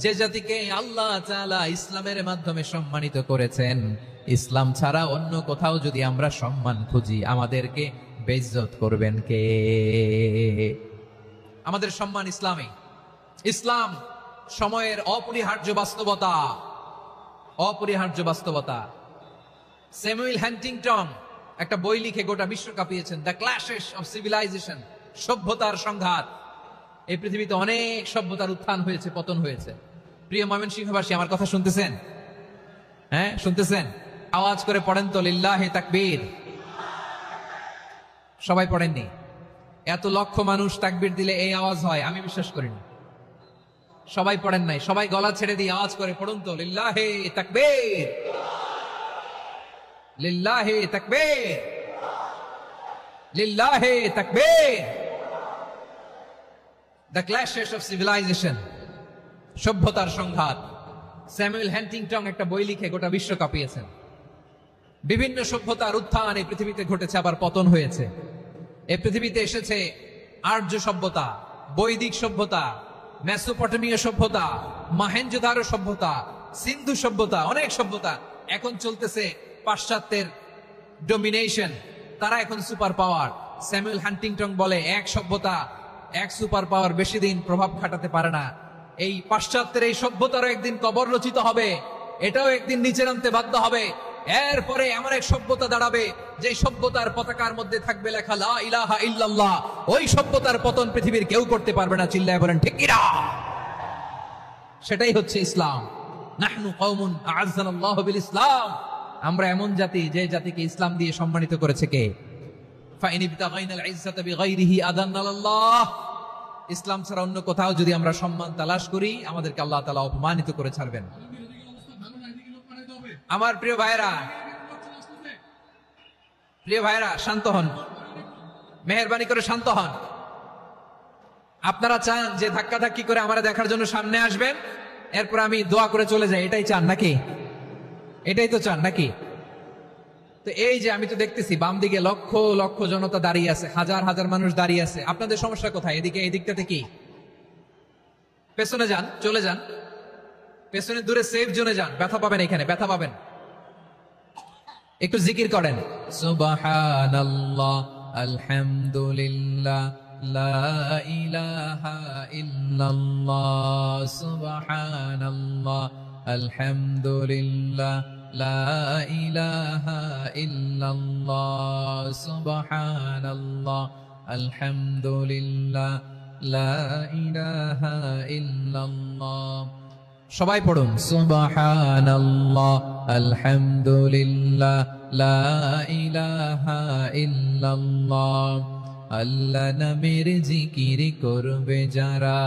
যে জাতিকে আল্লাহ তাআলা ইসলামের মাধ্যমে সম্মানিত করেছেন, ইসলাম ছাড়া অন্য কোথাও যদি আমরা সম্মান খুঁজি, আমাদেরকে বেইজ্জত করবেন কে? আমাদের সম্মান ইসলামে। ইসলাম সময়ের অপরিহার্য বাস্তবতা, অপরিহার্য বাস্তবতা। স্যামুয়েল হ্যান্টিংটন একটা বই লিখে গোটা বিশ্ব কাঁপিয়েছেন, দ্য ক্ল্যাশেস অফ সিভিলাইজেশন, সভ্যতার সংঘাত। এই পৃথিবীতে অনেক সভ্যতার উত্থান হয়েছে, পতন হয়েছে। প্রিয় ময়মনসিংহবাসী, আমার কথা শুনতেছেন? হ্যাঁ, শুনতেছেন? আওয়াজ করে পড়েন তো লিল্লাহি তাকবীর। সবাই পড়েননি? এত লক্ষ মানুষ তাকবীর দিলে এই আওয়াজ হয়, আমি বিশ্বাস করি না। সবাই পড়েন নাই? সবাই গলা ছেড়ে দিয়ে আওয়াজ করে পড়ুন তো লিল্লাহি তাকবীর, লিল্লাহি তাকবীর, লিল্লাহি তাকবীর। দ্য ক্ল্যাশেস অফ সিভিলাইজেশন, সভ্যতার সংঘাত। স্যামুয়েল হ্যান্টিংটন একটা বই লিখে গোটা বিশ্ব কাঁপিয়েছেন। বিভিন্ন সভ্যতার উত্থান এই পৃথিবীতে ঘটেছে, আবার পতন হয়েছে। এই পৃথিবীতে এসেছে আর্য সভ্যতা, বৈদিক সভ্যতা, মেসোপটেমীয় সভ্যতা, মহেঞ্জোদারো সভ্যতা, সিন্ধু সভ্যতা, অনেক সভ্যতা। এখন চলতেছে পাশ্চাত্যের ডোমিনেশন, তারা এখন সুপার পাওয়ার। স্যামুয়েল হ্যান্টিংটন বলে এক সভ্যতা, এক সুপার পাওয়ার বেশি দিন প্রভাব খাটাতে পারে না। এই পাশ্চাত্যের এই সভ্যতারও একদিন কবর রচিত হবে, এটাও একদিন নিচে নামতে বাধ্য হবে। এরপরে এমন এক সভ্যতা দাঁড়াবে যে সভ্যতার পতাকার মধ্যে থাকবে লেখা লা ইলাহা ইল্লাল্লাহ। ওই সভ্যতার পতন পৃথিবীর কেউ করতে পারবে না। চিল্লায় বলেন ঠিক কিনা? সেটাই হচ্ছে ইসলাম। নাহনু কওমুন আ'আজ্জানাল্লাহু বিল ইসলাম। আমরা এমন জাতি, যে জাতিকে ইসলাম দিয়ে সম্মানিত করেছে কে? ফাইন ইবতাগাইনাল ইজ্জাতা বিগাইরিহি আদান্নাল্লাহ। ইসলাম ছাড়া অন্য কোথাও যদি আমরা সম্মান তালাশ করি, আমাদেরকে আল্লাহ তাআলা অপমানিত করে ছাড়বেন। আমার প্রিয় ভাইরা, প্রিয় ভাইরা, শান্ত হন, মেহেরবানি করে শান্ত হন। আপনারা চান যে ধাক্কা ধাক্কি করে আমরা দেখার জন্য সামনে আসবেন, এরপর আমি দোয়া করে চলে যাই, এটাই চান নাকি? এটাই তো চান নাকি? তো এই যে আমি তো দেখতেছি বাম দিকে লক্ষ লক্ষ জনতা দাঁড়িয়ে আছে, হাজার হাজার মানুষ দাঁড়িয়ে আছে। আপনাদের সমস্যা কোথায়? এদিকে, এই দিকটাতে কি? পেছনে যান, চলে যান, পেছনে দূরে সেফ জোনে যান। ব্যথা পাবেন, এখানে ব্যথা পাবেন। একটু জিকির করেন, সুবহানাল্লাহ, আলহামদুলিল্লাহ, লা ইলাহা ইল্লাল্লাহ, সুবহানাল্লাহ, আলহামদুলিল্লাহ, লা ইলাহা ইল্লাল্লাহ, সুবহানাল্লাহ, আলহামদুলিল্লাহ, লা ইলাহা ইল্লাল্লাহ। সবাই পড়ুন, সুবহানাল্লাহ, আলহামদুলিল্লাহ, লা ইলাহা ইল্লাল্লাহ। আল্লাহ নামের জিকির করবে যারা,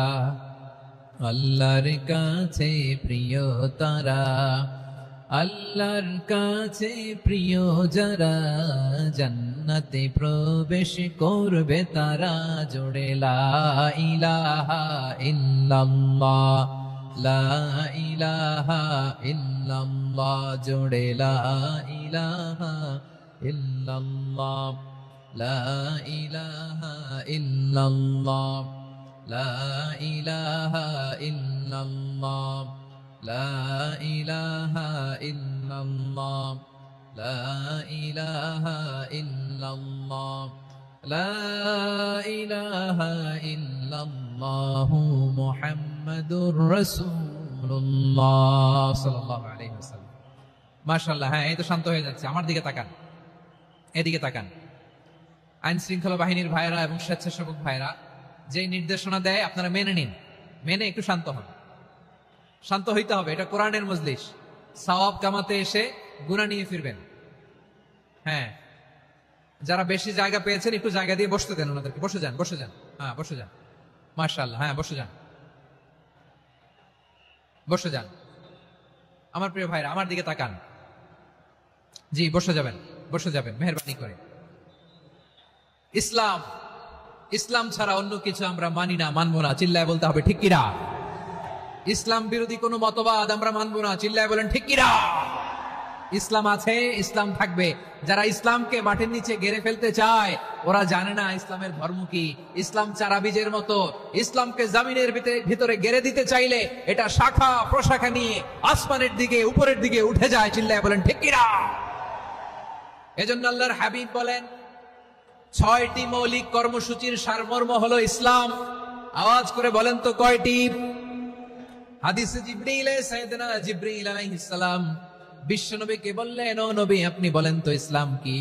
আল্লাহর কাছে প্রিয় তারা, আল্লাহর কাছে প্রিয় যারা, জান্নাতে প্রবেশ করবে তারা। জোড়ে লা ইলাহা ইল্লাল্লাহ, লা ইলাহা ইল্লাল্লাহ, জোড়ে লা ইলাহা ইল্লাল্লাহ, লা ইলাহা ইল্লাল্লাহ, লা ইলাহা ইল্লাল্লাহ, লা ইলাহা ইল্লাল্লাহ, লা ইলাহা ইল্লাল্লাহ, লা ইলাহা ইল্লাল্লাহ, মুহাম্মাদুর রাসূলুল্লাহ সাল্লাল্লাহু আলাইহি ওয়াসাল্লাম। মাশাআল্লাহ। হ্যাঁ, এই তো শান্ত হয়ে যাচ্ছে। আমার দিকে তাকান, এদিকে তাকান। আইন শৃঙ্খলা বাহিনীর ভাইরা এবং স্বেচ্ছাসেবক ভাইরা যে নির্দেশনা দেয় আপনারা মেনে নিন, মেনে একটু শান্ত হন। শান্ত হইতে হবে, এটা কোরআনের মজলিস। সওয়াব কামাতে এসে গুনাহ নিয়ে ফিরবেন। হ্যাঁ, যারা বেশি জায়গা পেয়েছেন একটু জায়গা দিয়ে বসতে দেন ওনাদেরকে। বসে যান, বসে যান। হ্যাঁ, বসে যান। মাশাআল্লাহ। হ্যাঁ, বসে যান, বসে যান। আমার প্রিয় ভাইরা, আমার দিকে তাকান। জি, বসে যাবেন, বসে যাবেন, মেহেরবানি করে। ইসলাম, ইসলাম ছাড়া অন্য কিছু আমরা মানি না, মানবো না। চিল্লায় বলতে হবে ঠিক কিনা? ইসলাম বিরোধী কোনো মতবাদ আমরা মানবো না। চিল্লায় বলেন ঠিক কিনা? ইসলাম আছে, ইসলাম থাকবে। যারা ইসলামকে মাটির নিচে গেড়ে ফেলতে চায় ওরা জানে না ইসলামের ধর্ম কি। ইসলাম চারা বীজের মতো, ইসলামকে জমিনের ভিতরে গেড়ে দিতে চাইলে এটা শাখা প্রশাখা নিয়ে আসমানের দিকে উপরের দিকে উঠে যায়। চিল্লায় বলেন ঠিক কিনা? এজন্য আল্লাহর হাবিব বলেন 6টি মৌলিক কর্মসূচির সারমর্ম হলো ইসলাম। আওয়াজ করে বলেন তো কয়টি? হাদিসে জিবরিল, সাইয়েদনা জিবরিল আলাইহিস সালাম বিশ্বনবীকে বললেন, ও নবী আপনি বলেন তো ইসলাম কি?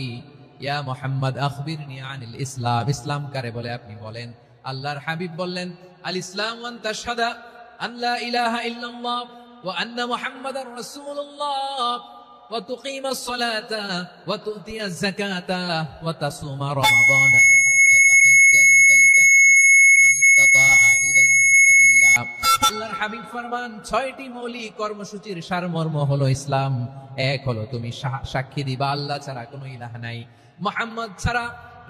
ইয়া মুহাম্মদ আখবিরনি আনিল ইসলাম, ইসলাম কারে বলে আপনি বলেন। আল্লাহর হাবিব বললেন, আল ইসলাম আন তাশহাদা আন লা ইলাহা ইল্লাল্লাহ ওয়া আন্না মুহাম্মাদার রাসূলুল্লাহ ওয়া তুকিমাস সালাতা ওয়া তুতিয়াজ যাকাতা ওয়া তাসুমা রমাদানা ওয়া তাহুজ্জাল বাইতা মান ইসতাতাআ ইলাইহি সাবিলা। আল্লাহর হাবিব ফরমান 6টি মৌলিক কর্মসূচির সারমর্ম হলো ইসলাম। এক হলো তুমি সাক্ষী দিবা আল্লাহ ছাড়া কোনো ইলাহ নাই, মুহাম্মদ ছাড়া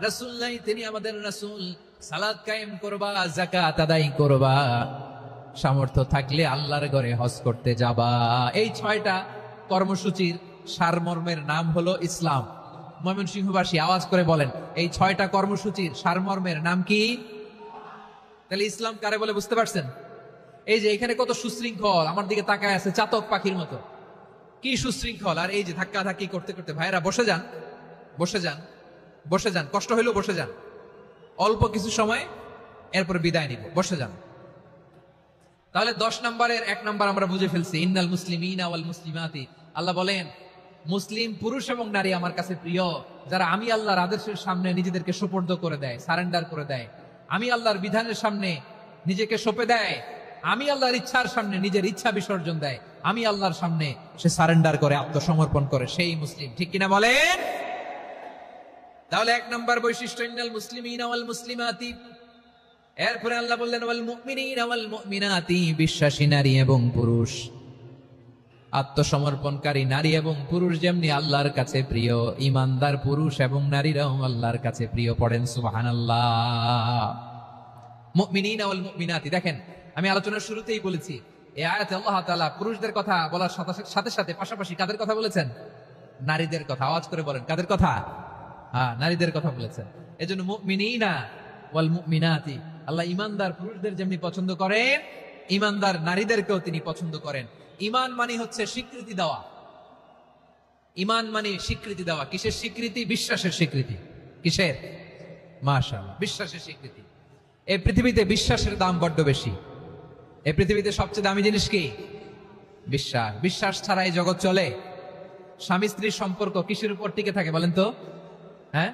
রাসূল নাই, তিনি আমাদের রাসূল। সালাত কায়েম করবা, যাকাত আদায় করবা, সামর্থ্য থাকলে আল্লাহর ঘরে হজ করতে যাবা। এই 6টা কর্মসূচির সারমর্মের নাম হলো ইসলাম। ময়মনসিংহবাসী আওয়াজ করে বলেন, এই 6টা কর্মসূচির সারমর্মের নাম কি? তাহলে ইসলাম কারে বলে বুঝতে পারছেন? এই যে এখানে কত সুশৃঙ্খল, আমার দিকে তাকায় আছে চাতক পাখির মতো, কি সুশৃঙ্খল। আর এই যে ধাক্কা ধাক্কি করতে করতে, ভাইরা বসে যান, বসে যান, বসে যান, কষ্ট হইলেও বসে যান, অল্প কিছু সময় এরপরে বিদায় নিব, বসে যান। তাহলে 10 নম্বরের 1 নম্বর আমরা বুঝে ফেলছি, ইন্নাল মুসলিমিনা ওয়াল মুসলিমাতি। আল্লাহ বলেন মুসলিম পুরুষ এবং নারী আমার কাছে প্রিয়, যারা আমি আল্লাহর আদেশের সামনে নিজেদেরকে সুপর্দ করে দেয়, সারেন্ডার করে দেয়, আমি আল্লাহর বিধানের সামনে নিজেকে সঁপে দেয়, আমি আল্লাহর ইচ্ছার সামনে নিজের ইচ্ছা বিসর্জন দেয়, আমি আল্লাহর সামনে সে সারেন্ডার করে, আত্মসমর্পণ করে, সেই মুসলিম। ঠিক কিনা বলেন? তাহলে 1 নম্বর বৈশিষ্ট্য ইন্নাল মুসলিমিনা ওয়াল মুসলিমাতি। এরপরে আল্লাহ বললেন ওয়াল মুমিনিনা ওয়াল মুমিনাতি, বিশ্বাসী নারী এবং পুরুষ, আত্মসমর্পণকারী নারী এবং পুরুষ যেমনি আল্লাহর কাছে প্রিয়, ইমানদার পুরুষ এবং নারীরাও আল্লাহর কাছে প্রিয়। পড়েন সুবহানাল্লাহ। মুমিনিনা ওয়াল মুমিনাতি। দেখেন আমি আলোচনার শুরুতেই বলেছি, এই আয়াতে আল্লাহ তাআলা পুরুষদের কথা বলার সাথে সাথে পাশাপাশি কাদের কথা বলেছেন? নারীদের কথা। আওয়াজ করে বলেন কাদের কথা? হ্যাঁ, নারীদের কথা বলেছেন। এজন্য মুমিনিনা ওয়াল মুমিনাতি, আল্লাহ ইমানদার পুরুষদের যেমনি পছন্দ করেন, ইমানদার নারীদেরকেও তিনি পছন্দ করেন। ইমান মানে হচ্ছে স্বীকৃতি দেওয়া। ইমান মানে স্বীকৃতি দেওয়া। কিসের স্বীকৃতি? বিশ্বাসের স্বীকৃতি। কিসের? মাশাআল্লাহ, বিশ্বাসের স্বীকৃতি। এই পৃথিবীতে বিশ্বাসের দাম বড্ড বেশি। এই পৃথিবীতে সবচেয়ে দামি জিনিস কি? বিশ্বাস। বিশ্বাস ছাড়া এই জগৎ চলে? স্বামী স্ত্রীর সম্পর্ক কিসের উপর টিকে থাকে বলেন তো? হ্যাঁ,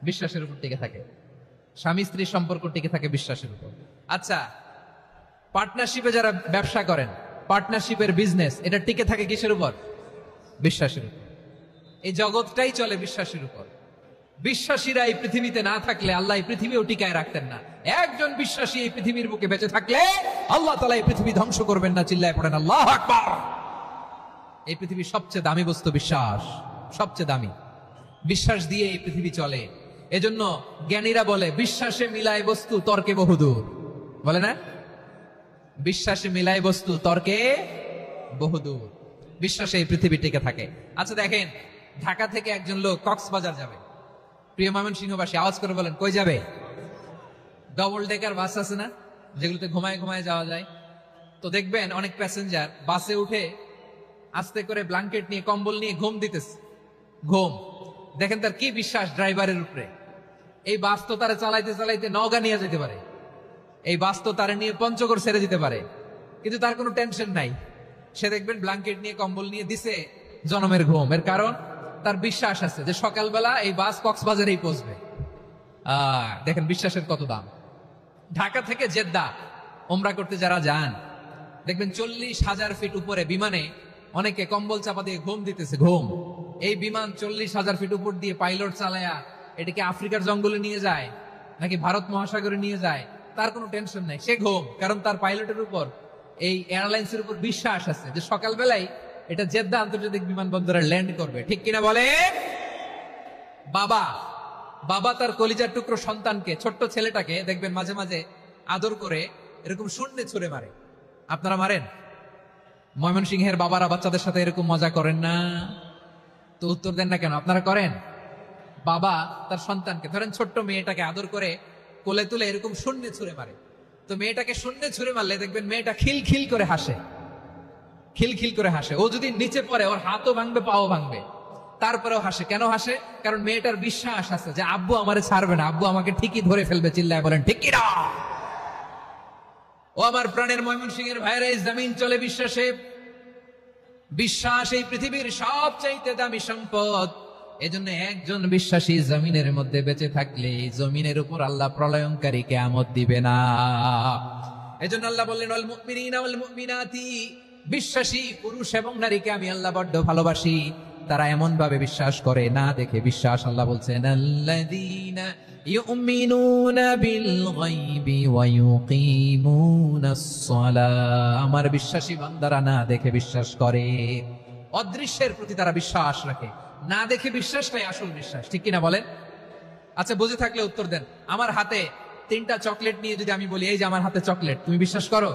বিশ্বাসের উপর টিকে থাকে। স্বামী স্ত্রীর সম্পর্ক টিকে থাকে বিশ্বাসের উপর। আচ্ছা, পার্টনারশিপে যারা ব্যবসা করেন, পার্টনারশিপের বিজনেস, এটা টিকে থাকে কিসের উপর? বিশ্বাসের উপর। এই জগৎটাই চলে বিশ্বাসের উপর। বিশ্বাসীরা এই পৃথিবীতে না থাকলে আল্লাহ এই পৃথিবীও টিকায় রাখতেন না। একজন বিশ্বাসী এই পৃথিবীর বুকে বেঁচে থাকলে আল্লাহ তাআলা এই পৃথিবী ধ্বংস করবেন না। চিল্লায় পড়েন আল্লাহু আকবার। এই পৃথিবীর সবচেয়ে দামি বস্তু বিশ্বাস, সবচেয়ে দামি। বিশ্বাস দিয়ে এই পৃথিবী চলে। এজন্য জ্ঞানীরা বলে বিশ্বাসে মিলায় বস্তু, তর্কে বহুদূর। বলে না? বিশ্বাসে মিলায় বস্তু, তর্কে বহুদূর। বিশ্বাসে এই পৃথিবী টিকে থাকে। আচ্ছা দেখেন, ঢাকা থেকে একজন লোক কক্সবাজার যাবে। প্রিয় ময়মনসিংহবাসী আওয়াজ করে বলেন কই যাবে? ডবল ডেকার বাস আছে না, যেগুলোতে ঘুমায় ঘুমায় যাওয়া যায়। তো দেখবেন অনেক প্যাসেঞ্জার বাসে উঠে আস্তে করে ব্ল্যাঙ্কেট নিয়ে, কম্বল নিয়ে ঘুম দিতেছে। ঘুম দেখেন তার কি বিশ্বাস ড্রাইভারের উপরে। এই বাস তো তারা চালাইতে চালাইতে নওগাঁ নিয়ে যেতে পারে, এই বাস তো তারা নিয়ে পঞ্চগড় ছেড়ে দিতে পারে, কিন্তু তার কোনো টেনশন নাই। সে দেখবেন ব্ল্যাঙ্কেট নিয়ে, কম্বল নিয়ে দিছে জনমের ঘুম। এর কারণ তার বিশ্বাস আছে যে সকালবেলা এই বাস কক্সবাজারেই পৌঁছবে। দেখেন বিশ্বাসের কত দাম। ঢাকা থেকে জেদ্দা ওমরা করতে যারা যান, দেখবেন 40,000 ফিট উপরে বিমানে অনেকে কম্বল চাপা দিয়ে ঘুম দিতেছে। ঘুম। এই বিমান 40,000 ফিট উপর দিয়ে পাইলট চালায়া এটাকে আফ্রিকার জঙ্গলে নিয়ে যায় নাকি ভারত মহাসাগরে নিয়ে যায়, তার কোনো টেনশন নাই। সে ঘুম, কারণ তার পাইলটের উপর, এই এয়ারলাইন্সের উপর বিশ্বাস আছে যে সকালবেলায় এটা জেদ্দা আন্তর্জাতিক বিমানবন্দরে ল্যান্ড করবে। ঠিক কিনা বলে? বাবা বাবা তার কলিজার টুকরো সন্তানকে, ছোট্ট ছেলেটাকে দেখবেন মাঝে মাঝে আদর করে এরকম শূন্যে ছুঁড়ে মারে। আপনারা মারেন? ময়মনসিংহের বাবারা বাচ্চাদের সাথে এরকম মজা করেন না? তো উত্তর দেন না কেন? আপনারা করেন? বাবা তার সন্তানকে, ধরেন ছোট্ট মেয়েটাকে আদর করে কোলে তুলে এরকম শূন্যে ছুঁড়ে মারে, তো মেয়েটাকে শূন্যে ছুঁড়ে মারলে দেখবেন মেয়েটা খিলখিল করে হাসে, খিলখিল করে হাসে। ও যদি নিচে পড়ে ওর হাতও ভাঙবে, পাও ভাঙবে, তারপরেও হাসে। কেন হাসে? কারণ মেয়েটার বিশ্বাস আছে যে আব্বু আমারে ছাড়বে না, আব্বু আমাকে ঠিকই ধরে ফেলবে। চিল্লায় বলেন ঠিক কিনা? ও আমার প্রাণের ময়মনসিংহের ভাইরা, এই জমিন চলে বিশ্বাসে। বিশ্বাস এই পৃথিবীর সবচাইতে দামি সম্পদ। এজন্য একজন বিশ্বাসী জমিনের মধ্যে বেঁচে থাকলে জমিনের উপর আল্লাহ প্রলয়ঙ্কারী কিয়ামত দিবে না। এজন্য আল্লাহ বললেন ওয়াল মুমিনিনা ওয়াল মুমিনাতি, বিশ্বাসী পুরুষ এবং নারীকে আমি আল্লাহ বড্ড ভালোবাসি। তারা এমন ভাবে বিশ্বাস করে, না দেখে বিশ্বাস। আল্লাহ বলছেন আল্লাযীনা ইউমিনুনা বিল গায়বি ওয়া ইউকিমুনাস সালাহ, আমার বিশ্বাসী বান্দারা না দেখে বিশ্বাস করে। অদৃশ্যের প্রতি তারা বিশ্বাস রাখে, না দেখে বিশ্বাসটাই আসল বিশ্বাস। ঠিক কিনা বলেন? আচ্ছা, বুঝে থাকলে উত্তর দেন। আমার হাতে 3টা চকলেট নিয়ে যদি আমি বলি এই যে আমার হাতে চকলেট, তুমি বিশ্বাস করো?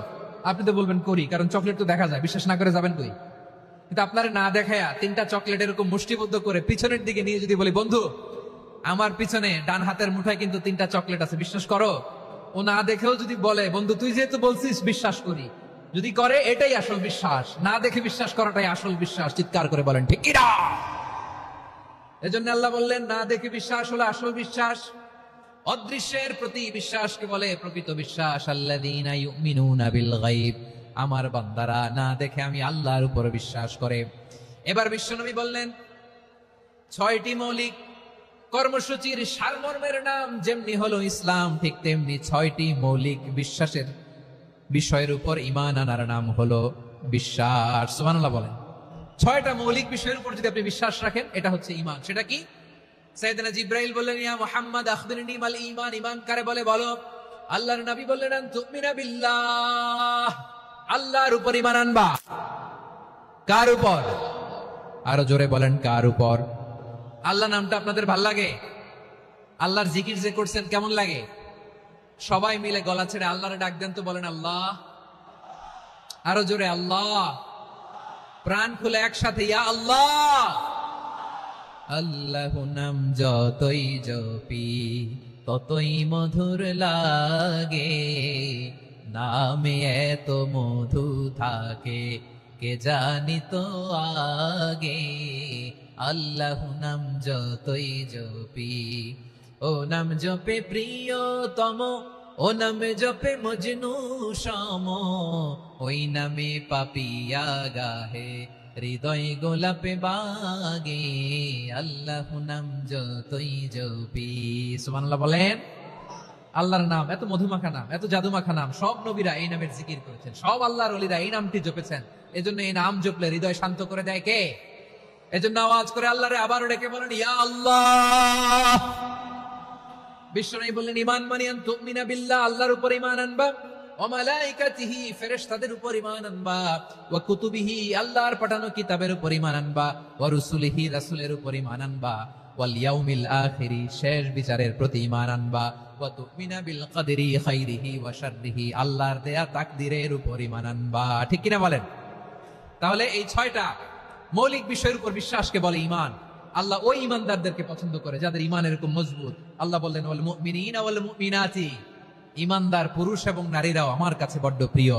আপনি তো বলবেন করি, কারণ চকলেট তো দেখা যায়। বিশ্বাস না করে যাবেন কই? কিন্তু আপনার না দেখায়া 3টা চকলেট এরকম মুষ্টিবদ্ধ করে পিছনের দিকে নিয়ে যদি বলি বন্ধু আমার পিছনে ডান হাতের মুঠায় কিন্তু 3টা চকলেট আছে, বিশ্বাস করো? ও না দেখেও যদি বলে বন্ধু তুই যেহেতু বলছিস বিশ্বাস করি, যদি করে এটাই আসল বিশ্বাস। না দেখে বিশ্বাস করাটাই আসল বিশ্বাস। চিৎকার করে বলেন ঠিক কিনা? এজন্য আল্লাহ বললেন না দেখে বিশ্বাস হলো আসল বিশ্বাস। অদৃশ্যের প্রতি বিশ্বাসকে বলে প্রকৃত বিশ্বাস। আল্লাযীনা ইউমিনুনা বিল গায়ব, আমার বান্দারা না দেখে আমি আল্লাহর উপর বিশ্বাস করে। এবার বিশ্বনবী বললেন 6টি মৌলিক কর্মসূচির সারমর্মের নাম যেমনি হলো ইসলাম, ঠিক তেমনি 6টি মৌলিক বিশ্বাসের বিষয়ের উপর ঈমান আনার নাম হলো বিশ্বাস। সুবহানাল্লাহ বলেন। 6টা মৌলিক বিষয়ের উপর যদি আপনি বিশ্বাস রাখেন এটা হচ্ছে ঈমান। সেটা কি? সাইয়েদনা জিবরাইল বললেন ইয়া মুহাম্মদ আখবিরনি মাল ঈমান, ঈমান কারে বলে বলো। আল্লাহর নবী বললেন আন তুমিনা বিল্লাহ, আল্লাহর উপর ঈমান আনবা। কার উপর? আরো জোরে বলেন কার উপর? আল্লাহ নামটা আপনাদের ভাল লাগে? আল্লাহর জিকির যে করছেন কেমন লাগে? সবাই মিলে গলা ছেড়ে আল্লাহরে ডাক দেন তো, বলেন আল্লাহ। আরো জোরে আল্লাহ। প্রাণ খুলে একসাথে ইয়া আল্লাহ। আল্লাহ নাম যতই জপি ততই মধুর লাগে, নামে এত মধু থাকে কে জানি তো আগে। আল্লাহ নাম যতই জপি, ও নাম জপে প্রিয়তম, ও নামে জপে মজনু সম, ওই নামে পাপিয়া গাহে হৃদয় গোলাপে বাগে। আল্লাহ নাম যতই জপি। সুবহানাল্লাহ বলেন। আল্লাহর নাম এত মধুমাখা নাম, এত জাদুমাখা নাম, সব নবীরা এই নামের জিকির করেছেন, সব আল্লাহর ওলিরা এই নামটি জপেছেন। এজন্য এই নাম জপলে হৃদয় শান্ত করে দেয় কে? এজন্য আওয়াজ করে আল্লাহরে আবারও ডেকে বলেন ইয়া আল্লাহ। বিশ্বনবী বললেন ঈমান মানে আন তুমিনা বিল্লাহ, আল্লাহর উপর ঈমান আনবা, ওয়া মালাইকাতিহি, ফেরেশতাদের উপর ঈমান আনবা, ওয়া কুতুবিহি, আল্লাহর পাঠানো কিতাবের উপর ঈমান আনবা, ওয়া রুসুলিহি, রাসূলের উপর ঈমান আনবা, ওয়াল ইয়াউমিল আখিরি, শেষ বিচারের প্রতি ঈমান আনবা, ওয়া তুমিনা বিল কদরি খাইরিহি ওয়া শাররিহি, আল্লাহর দেয়া তাকদীরের উপর ঈমান আনবা। ঠিক কিনা বলেন? তাহলে এই 6টা মৌলিক বিষয়ের উপর বিশ্বাসকে বলে ঈমান। আল্লাহ ওই ঈমানদারদেরকে পছন্দ করে যাদের ঈমান এরকম মজবুত। আল্লাহ বললেন ওয়াল মুমিনিনা ওয়াল মুমিনাতি, ঈমানদার পুরুষ এবং নারীরাও আমার কাছে বড্ড প্রিয়।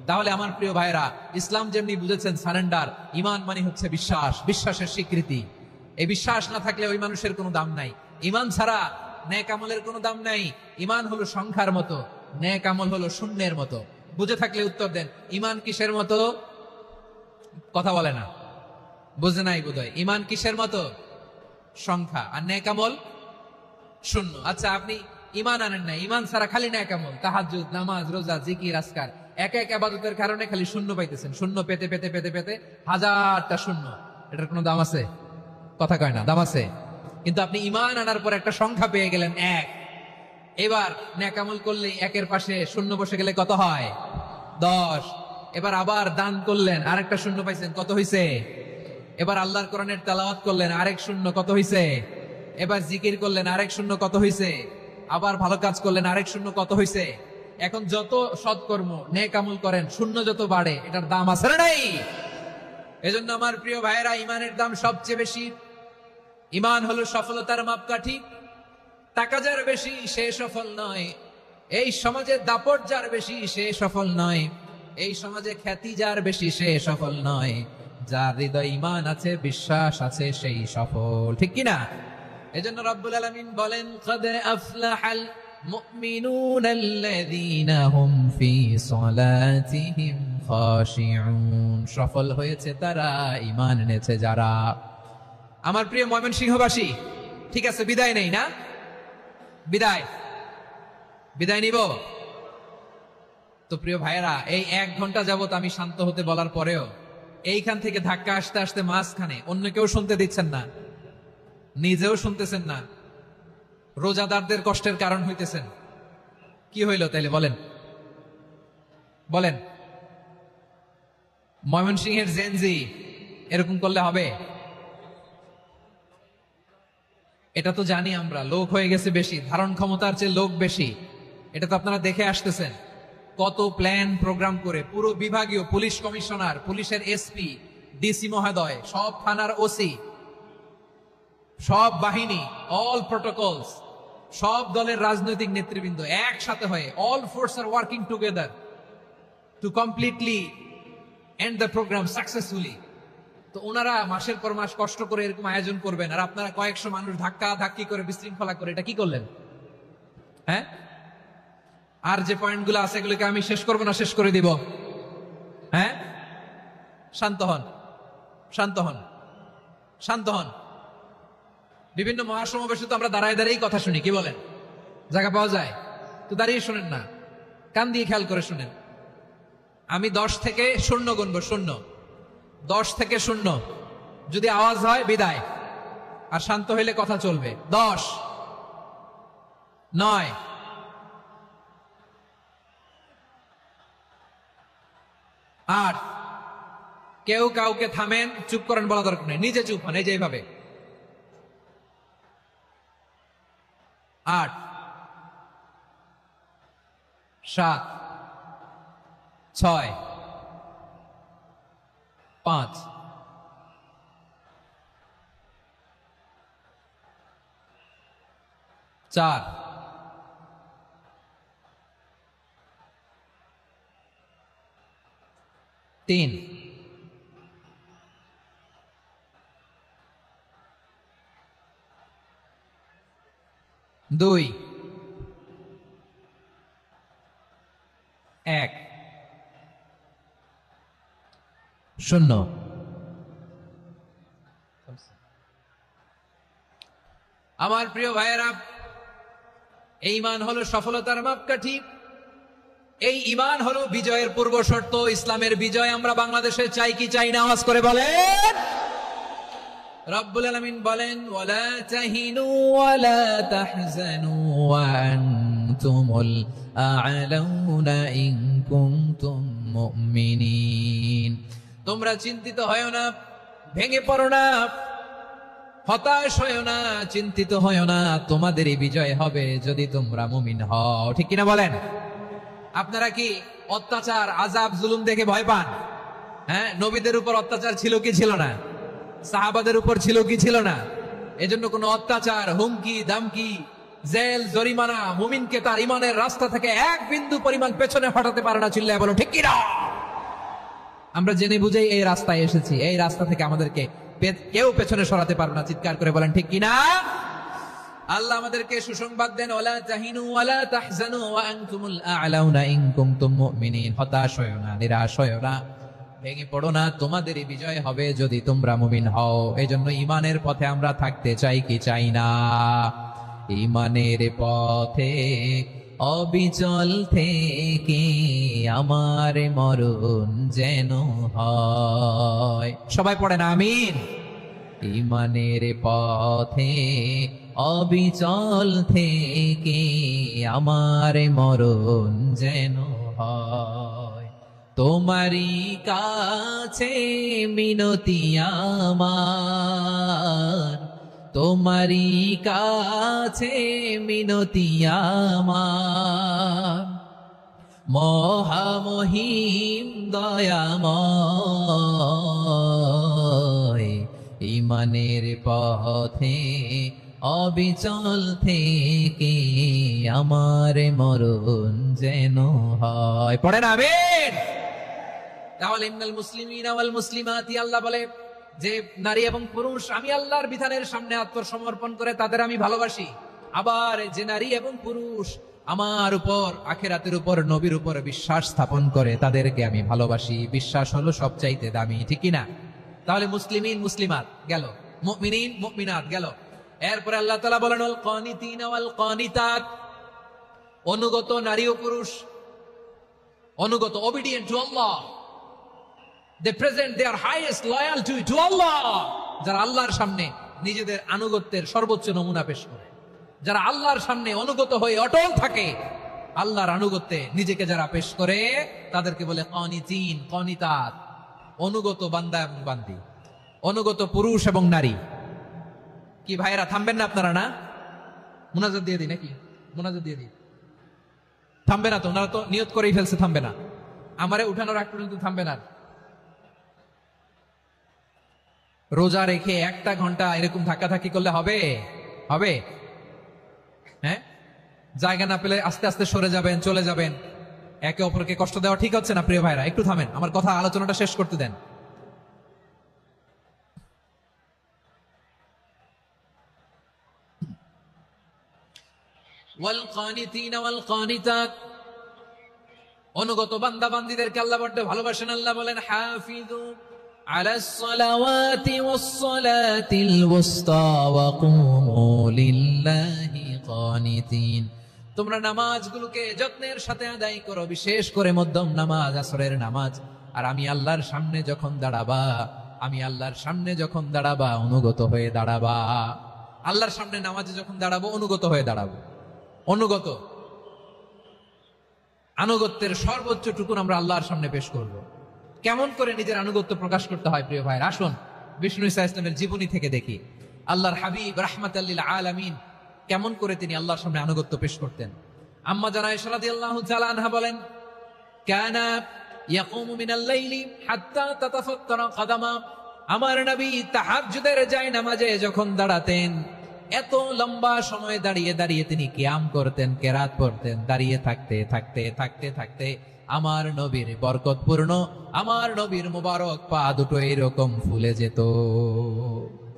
তাহলে আমার প্রিয় ভাইরা, ইসলাম যেমনি বুঝেছেন সারেন্ডার, ঈমান মানে হচ্ছে বিশ্বাস, বিশ্বাসের স্বীকৃতি। এই বিশ্বাস না থাকলে ওই মানুষের কোনো দাম নাই। ঈমান ছাড়া নেক আমলের কোনো দাম নাই। ঈমান হলো সংখ্যার মতো, নেক আমল হলো শূন্যের মতো। বুঝে থাকলে উত্তর দেন, ঈমান কিসের মতো? কথা বলে না, বুঝে নাই বোধহয়। ঈমান কিসের মতো? সংখ্যা। আর নেক আমল শূন্য। আচ্ছা, আপনি ঈমান আনেন না, ঈমান ছাড়া খালি নেক আমল, তাহাজ্জুদ, নামাজ, রোজা, জিকির, আজকার, এক এক ইবাদতের কারণে খালি শূন্য পাইতেছেন। শূন্য পেতে পেতে পেতে পেতে হাজারটা শূন্য। এটার কোনো দাম আছে? কথা কয় না, দাম আছে। কিন্তু আপনি ঈমান আনার পর একটা সংখ্যা পেয়ে গেলেন 1। এবার নেক আমল করলে 1-এর পাশে শূন্য বসে গেলে কত হয়? 10। এবার আবার দান করলেন, আরেকটা শূন্য পাইছেন, কত হইছে? এবার আল্লাহর কোরআনের তেলাওয়াত করলেন, আরেক শূন্য, কত হইছে? এবার জিকির করলেন, আরেক শূন্য, কত হইছে? আবার ভালো কাজ করলেন, আরেক শূন্য, কত হইছে? এখন যত সৎকর্ম নেক আমল করেন, শূন্য যত বাড়ে, এটার দাম আছে না নাই? এজন্য আমার প্রিয় ভাইয়েরা, ইমানের দাম সবচেয়ে বেশি। ইমান হলো সফলতার মাপকাঠি। টাকা যার বেশি সে সফল নয়, এই সমাজে দাপট যার বেশি সে সফল নয়, এই সমাজে খ্যাতি যার বেশি সে সফল নয়। যার হৃদয় ইমান আছে, বিশ্বাস আছে, সেই সফল। ঠিক কিনা? এজন্য রব্বুল আলামিন বলেন, ক্বাদ আফলাহাল মুমিনুনাল্লাযীনা হুম ফি সালাতিহিম খাশিউন। সফল হয়েছে তারা, ঈমান এনেছে যারা। আমার প্রিয় ময়মনসিংহবাসী, ঠিক আছে, বিদায় নেই না? বিদায় নিব তো। প্রিয় ভাইয়েরা, এই 1 ঘন্টা যাবত আমি শান্ত হতে বলার পরেও এইখান থেকে ধাক্কা আসতে আসতে মাঝখানে অন্য কেউ শুনতে দিচ্ছেন না, নিজেও শুনতেছেন না, রোজাদারদের কষ্টের কারণ হইতেছেন। কি হইল তাইলে বলেন? ময়মনসিংহের জেনজি এরকম করলে হবে? এটা তো জানি আমরা, লোক হয়ে গেছে বেশি, ধারণ ক্ষমতার চেয়ে লোক বেশি। এটা তো আপনারা দেখে আসতেছেন, কত প্ল্যান প্রোগ্রাম করে পুরো বিভাগীয় পুলিশ কমিশনার, পুলিশের এসপি, ডিসি মহোদয়, সব থানার ওসি, সব বাহিনী, অল প্রোটোকলস, সব দলের রাজনৈতিক নেতৃবৃন্দ একসাথে হয়ে, all force are working together to completely end the program successfully. তো ওনারা মাসের পর মাস কষ্ট করে এরকম আয়োজন করবেন, আর আপনারা কয়েকশো মানুষ ধাক্কা ধাক্কি করে বিশৃঙ্খলা করে এটা কি করলেন? হ্যাঁ, আর যে পয়েন্টগুলো আছে এগুলোকে আমি শেষ করবো না শেষ করে দিব? হ্যাঁ, শান্ত হন, শান্ত হন, শান্ত হন। বিভিন্ন মহাসমাবেশে তো আমরা দাঁড়ায় দাঁড়িয়েই কথা শুনি, কি বলেন? জায়গা পাওয়া যায় তো দাঁড়িয়ে শুনেন না, কান দিয়ে খেয়াল করে শুনেন। আমি 10 থেকে 0 গুনবো, 0, 10 থেকে 0। যদি আওয়াজ হয় বিদায়, আর শান্ত হইলে কথা চলবে। 10, 9, 8। কেউ কাউকে থামেন, চুপ করেন বলা দরকার নেই, নিজে চুপ হন, এই যে এইভাবে। 8, 7, 6, 5, 4, 3, 2, 1, 0। আমার প্রিয় ভাইয়েরা, এই ঈমান হলো সফলতার মাপকাঠি। এই ঈমান হলো বিজয়ের পূর্ব শর্ত। ইসলামের বিজয় আমরা বাংলাদেশে চাই কি চাই না? আওয়াজ করে বলেন। রব্বুল আলামিন বলেন, ওয়ালা তাহিনু ওয়ালা তাহজানু ওয়া আনতুমুল আ'লাউনা ইন কুনতুম মুমিনিন। তোমরা চিন্তিত হয়ো না, ভেঙে পড়ো না, হতাশ হয়ো না, চিন্তিত হয়ো না, তোমাদেরই বিজয় হবে যদি তোমরা মুমিন হও। ঠিক কিনা বলেন? আপনারা কি অত্যাচার, আযাব, জুলুম দেখে ভয় পান? হ্যাঁ, নবীদের উপর অত্যাচার ছিল কি ছিল না? সাহাবাদের উপর ছিল কি ছিল না? এজন্য কোন অত্যাচার, হুমকি, দামকি, জেল, জরিমানা মুমিনকে তার ইমানের রাস্তা থেকে 1 বিন্দু পরিমাণ পেছনে হটাতে পারে না। চিল্লায় বলো ঠিক কিনা? আমরা জেনে বুঝেই এই রাস্তায় এসেছি, এই রাস্তা থেকে আমাদেরকে কেউ পেছনে সরাতে পারবে না। চিৎকার করে বলেন ঠিক কিনা? আল্লাহ আমাদেরকে সুসংবাদ দেন, ওয়ালা তাহিনু ওয়ালা তাহজানু ওয়া আনতুমুল আ'লাউনা ইন কুনতুম মুমিনিন। হতাশ হয়ো না, নিরাশ হয়ো না, ভেঙে পড়ো না, তোমাদেরই বিজয় হবে যদি তোমরা মুমিন হও। এজন্য ঈমানের পথে আমরা থাকতে চাই কি চাই না? ঈমানের পথে অবিচল থেকে আমার মরণ যেন হয়। সবাই পড়েন আমিন। ঈমানের পথে অবিচল থেকে আমার মরণ যেন হয়। তোমারই কাছে মিনতি আমার, তোমারই কাছে মিনতি আমার, মহামহিম দয়াময় ঈমানের পথে অবিচল থেকে আমার মরণ যেন হয়। পড়েন আমিন। তাহলে ইন্নাল মুসলিমিনা ওয়াল মুসলিমাতি, আল্লাহ বলে যে নারী এবং পুরুষ আমি আল্লাহর বিধানের সামনে আত্মসমর্পণ করে তাদের আমি ভালোবাসি। আবার যে নারী এবং পুরুষ আমার উপর, আখিরাতের উপর, নবীর উপর বিশ্বাস স্থাপন করে তাদেরকে আমি ভালোবাসি। বিশ্বাস হলো সবচাইতে দামি, ঠিক কি না? তাহলে মুসলিমিন মুসলিমাত গেল, মুমিনিন মুমিনাত গেল। এরপরে আল্লাহ তাআলা বলেন আল কানিতিনা ওয়াল কানিতাত, অনুগত নারী ও পুরুষ, অনুগত, obedient to Allah, they present their highest loyalty to Allah, যারা আল্লাহর সামনে নিজেদের আনুগত্যের সর্বোচ্চ নমুনা পেশ করে, যারা আল্লাহর সামনে অনুগত হয়ে অটল থাকে, আল্লাহর আনুগত্যে নিজেকে যারা পেশ করে তাদেরকে বলে কানিতিন কানিতাত, অনুগত বান্দা এবং বান্দি, অনুগত পুরুষ এবং নারী। কি ভাইরা থামবেন না আপনারা? না মুনাজাত দিয়ে দিই নাকি? মুনাজাত দিয়ে দিই। থামবে না তো? ওনারা তো নিয়ত করেই ফেলছে থামবে না। আমারে উঠানোর আগ পর্যন্ত থামবে না। রোজা রেখে 1টা ঘন্টা এরকম ধাক্কাধাক্কি করলে হবে? হবে? হ্যাঁ, জায়গা না পেলে আস্তে আস্তে সরে যাবেন, চলে যাবেন। একে অপরকে কষ্ট দেওয়া ঠিক হচ্ছে না প্রিয় ভাইরা। একটু থামেন, আমার কথা আলোচনাটা শেষ করতে দেন। ওয়াল কানিতিনা ওয়াল কানিতাত, অনুগত বান্দা বান্দীদেরকে আল্লাহ বড় ভালোবাসেন। আল্লাহ বলেন হাফিজু আলাস সালাওয়াতি ওয়াস সালাতিল ওয়াসতা ওয়া কুমু লিল্লাহি কানিতিন, তোমরা নামাজগুলোকে যত্নের সাথে আদায় করো, বিশেষ করে মধ্যম নামাজ, আসরের নামাজ। আর আমি আল্লাহর সামনে যখন দাঁড়াবা, আমি আল্লাহর সামনে যখন দাঁড়াবা অনুগত হয়ে দাঁড়াবা। আল্লাহর সামনে নামাজে যখন দাঁড়াবো অনুগত হয়ে দাঁড়াবো। অনুগত, আনুগত্যের সর্বোচ্চ টুকুন আমরা আল্লাহর সামনে পেশ করব। কেমন করে নিজের আনুগত্য প্রকাশ করতে হয় প্রিয় ভাইরা, আসুন বিষ্ণু ঈসা ইসলামের জীবনী থেকে দেখি। আল্লাহর হাবিব রাহমাতাল লিল আলামিন কেমন করে তিনি আল্লাহর সামনে আনুগত্য পেশ করতেন। আম্মা জানা আয়েশা রাদিয়াল্লাহু তাআলা আনহা বলেন, কানা ইয়াকুমু মিনাল লাইলি হাত্তা তাতাফাত্তারা কাদামা, আমার নবী তাহাজ্জুদের জায়নামাজে যখন দাঁড়াতেন এত লম্বা সময় দাঁড়িয়ে দাঁড়িয়ে তিনি কিয়াম করতেন, কেরাত পড়তেন। দাঁড়িয়ে থাকতে থাকতে থাকতে থাকতে আমার নবীর বরকতপূর্ণ, আমার নবীর মুবারক পা দুটো এরকম ফুলে যেত।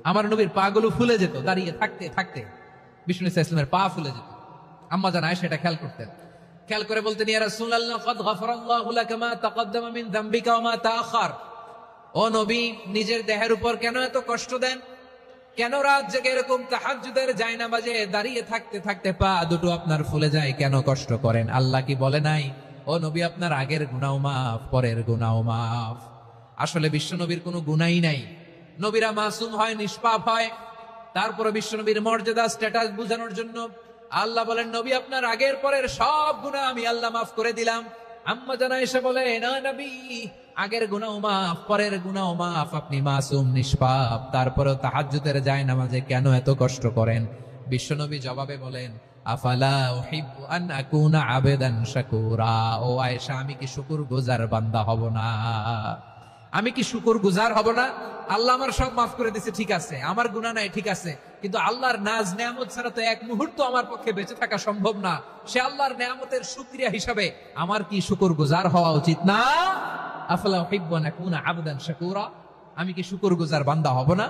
আমার নবীর পা গুলো ফুলে যেত দাঁড়িয়ে থাকতে থাকতে। বিষ্ণু ঈসা ইসলামের পা ফুলে যেত। আম্মা জান আয়েশা এটা খেয়াল করতেন। খেয়াল করে বলতেন, ইয়া রাসূলুল্লাহ ক্বাদ গাফারাল্লাহু লাকা মা তাকদ্দামা মিন যামবিকা ওয়া মা তাআখার। ও নবী, নিজের দেহের উপর কেন এত কষ্ট দেন? কেন রাত জেগে এরকম তাহাজ্জুদের জায়নামাজে দাঁড়িয়ে থাকতে থাকতে পা দুটো আপনার ফুলে যায়? কেন কষ্ট করেন? আল্লাহ কি বলে নাই, ও নবী আপনার আগের গুনাহ মাফ, পরের গুনাহ মাফ? আসলে বিশ্বনবীর কোনো গুনাহই নাই। নবীরা মাসুম হয়, নিষ্পাপ হয়। তারপরে বিশ্বনবীর মর্যাদা, স্ট্যাটাস বোঝানোর জন্য আল্লাহ বলেন, নবী আপনার আগের পরের সব গুনাহ আমি আল্লাহ মাফ করে দিলাম। আম্মা জান আয়েশা বলে, না নবী, আগের গুনাহ মাফ, পরের গুনাহ মাফ, আপনি মাসুম, নিষ্পাপ, তারপরেও তাহাজ্জুদের জায়নামাজে কেন এত কষ্ট করেন? বিশ্বনবী জবাবে বলেন, আফালা উহিব্বু আন আকুনা আবেদান শাকুরা। ও আয়েশা, আমি কি শুকরগুজার বান্দা হব না? আমি কি শুকরগুজার হব না? আল্লাহ আমার সব মাফ করে দিয়েছে, ঠিক আছে, আমার গুনাহ নাই, ঠিক আছে, কিন্তু আল্লাহর নাজ নেয়ামত ছাড়া তো এক মুহূর্ত আমার পক্ষে বেঁচে থাকা সম্ভব না। সে আল্লাহর নেয়ামতের শুকরিয়া হিসাবে আমার কি শুকরগুজার হওয়া উচিত না? আফালা উহিব্বু আন আকুনা আবদান শাকুরা, আমি কি শুকরগুজার বান্দা হব না?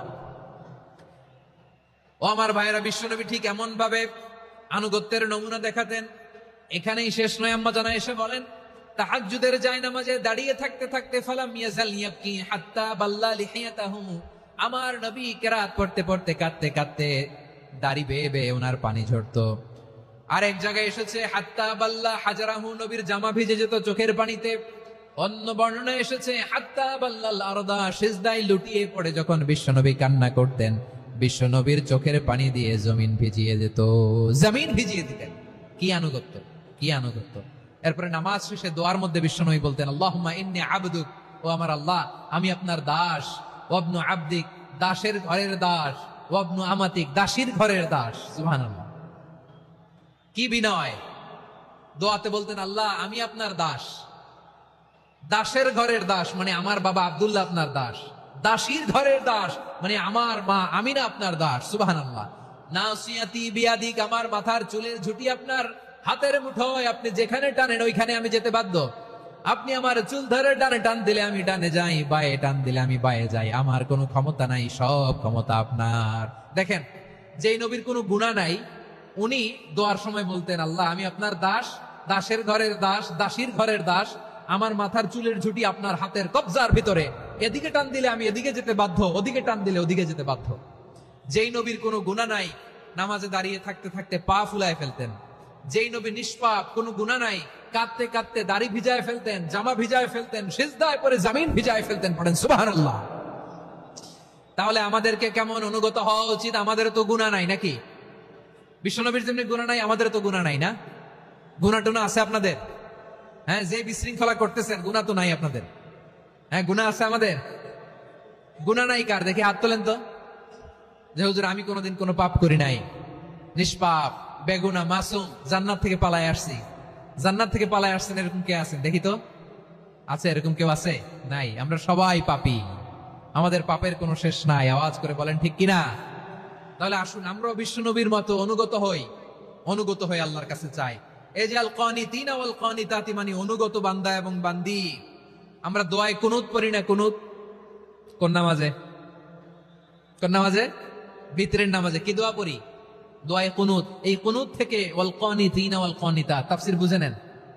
ও আমার ভাইয়েরা, বিশ্বনবী ঠিক এমন ভাবে আনুগত্যের নমুনা দেখাতেন। এখানেই শেষ নয়। আম্মা জান আয়েশা বলেন, তাহাজ্জুদের জায়নামাজে দাঁড়িয়ে থাকতে থাকতে ফালাম ইয়াজাল ইয়াবকি হাত্তা বাল্লা লিহিয়াতাহু, আমার নবী কেরাত পড়তে পড়তে কাঁদতে কাঁদতে দাড়ি বেয়ে বেয়ে ওনার পানি ঝরতো। আর এক জায়গায় এসেছে হাত্তা বাল্লা হাজারাহু, নবীর জামা ভিজে যেত চোখের পানিতে। অন্য বর্ণনায় এসেছে হাত্তা বাল্লাল আরদা, সিজদায় লুটিয়ে পড়ে যখন বিশ্বনবী কান্না করতেন, বিশ্বনবীর চোখের পানি দিয়ে জমিন ভিজিয়ে যেত, জমিন ভিজিয়ে দিতেন। কি আনুগত্য, কি আনুগত্য! এরপরে নামাজ শেষে দোয়ার মধ্যে বিশ্বনবী বলতেন, আল্লাহুম্মা ইন্নী আবদুক, ও আমার আল্লাহ, আমি আপনার দাস। ওয়াবনু আবদিক, দাসের ঘরের দাস। ওয়াবনু আমাতিক, দাসীর ঘরের দাস। সুবহানাল্লাহ, কি বিনয়! দোয়াতে বলতেন, আল্লাহ আমি আপনার দাস। দাসের ঘরের দাস মানে আমার বাবা আব্দুল্লাহ আপনার দাস। দাসীর ঘরের দাস, মানে আমার মা, আমি না আপনার দাস। সুবহানাল্লাহ। নাসিয়াতি বিয়াদিক, আমার মাথার চুলের ঝুঁটি আপনার হাতের মুঠোয়, আপনি যেখানে টানেন ওইখানে আমি যেতে বাধ্য। আপনি আমার চুল ধরে ডানে টান দিলে আমি ডানে যাই, বায়ে টান দিলে আমি বায়ে যাই, আমার কোনো ক্ষমতা নাই, সব ক্ষমতা আপনার। দেখেন, যেই নবীর কোনো গুনাহ নাই, উনি দোয়ার সময় বলতেন, আল্লাহ আমি আপনার দাস, দাসের ঘরের দাস, দাসীর ঘরের দাস, আমার মাথার চুলের ঝুঁটি আপনার হাতের কবজার ভিতরে, এদিকে টান দিলে আমি এদিকে যেতে বাধ্য, ওদিকে টান দিলে ওদিকে যেতে বাধ্য। যেই নবীর কোনো গুনাহ নাই, নামাজে দাঁড়িয়ে থাকতে থাকতে পা ফুলায় ফেলতেন। যেই নবী নিষ্পাপ, কোনো গুনাহ নাই, কাঁদতে কাঁদতে দাড়ি ভিজায় ফেলতেন, জামা ভিজায় ফেলতেন, সিজদায় পরে জামিন ভিজায় ফেলতেন। পড়েন সুবহানাল্লাহ। তাহলে আমাদেরকে কেমন অনুগত হওয়া উচিত? আমাদের তো গুনাহ নাই নাকি? বিশ্বনবীর যেমনি গুনাহ নাই, আমাদের তো গুনাহ নাই না? গুনাহ টুনা আছে আপনাদের? হ্যাঁ, যে বিশৃঙ্খলা করতেছেন গুনাহ তো নাই আপনাদের? হ্যাঁ, গুনাহ আছে আমাদের? গুনাহ নাই কার? দেখি হাত তোলেন তো, যে হুজুর আমি কোনোদিন কোনো পাপ করি নাই, নিষ্পাপ, বেগুনা, মাসুম, জান্নাত থেকে পালায় আসছি। জান্নাত থেকে পালায় আসছেন এরকম কে আছেন দেখি তো? আছে এরকম কেউ? আছে? নাই। আমরা সবাই পাপী, আমাদের পাপের কোনো শেষ নাই। আওয়াজ করে বলেন ঠিক কিনা? তাহলে আসুন আমরাও বিশ্ব নবীর মতো অনুগত হই, অনুগত হয়ে আল্লাহর কাছে চাই। এই যে আল কানিতিনা ওয়াল কানিতাতি, মানে অনুগত বান্দা এবং বান্দি। আমরা দোয়ায় কুনুত পড়ি না? কুনুত কোন নামাজে? কোন নামাজে? ভিতরের নামাজে কি দোয়া পড়ি? দোয়ায়ে কুনুত। এই কুনুত থেকে ওয়াল কানিতিনা ওয়াল কানিতাত, তাফসীর বুঝে নেন।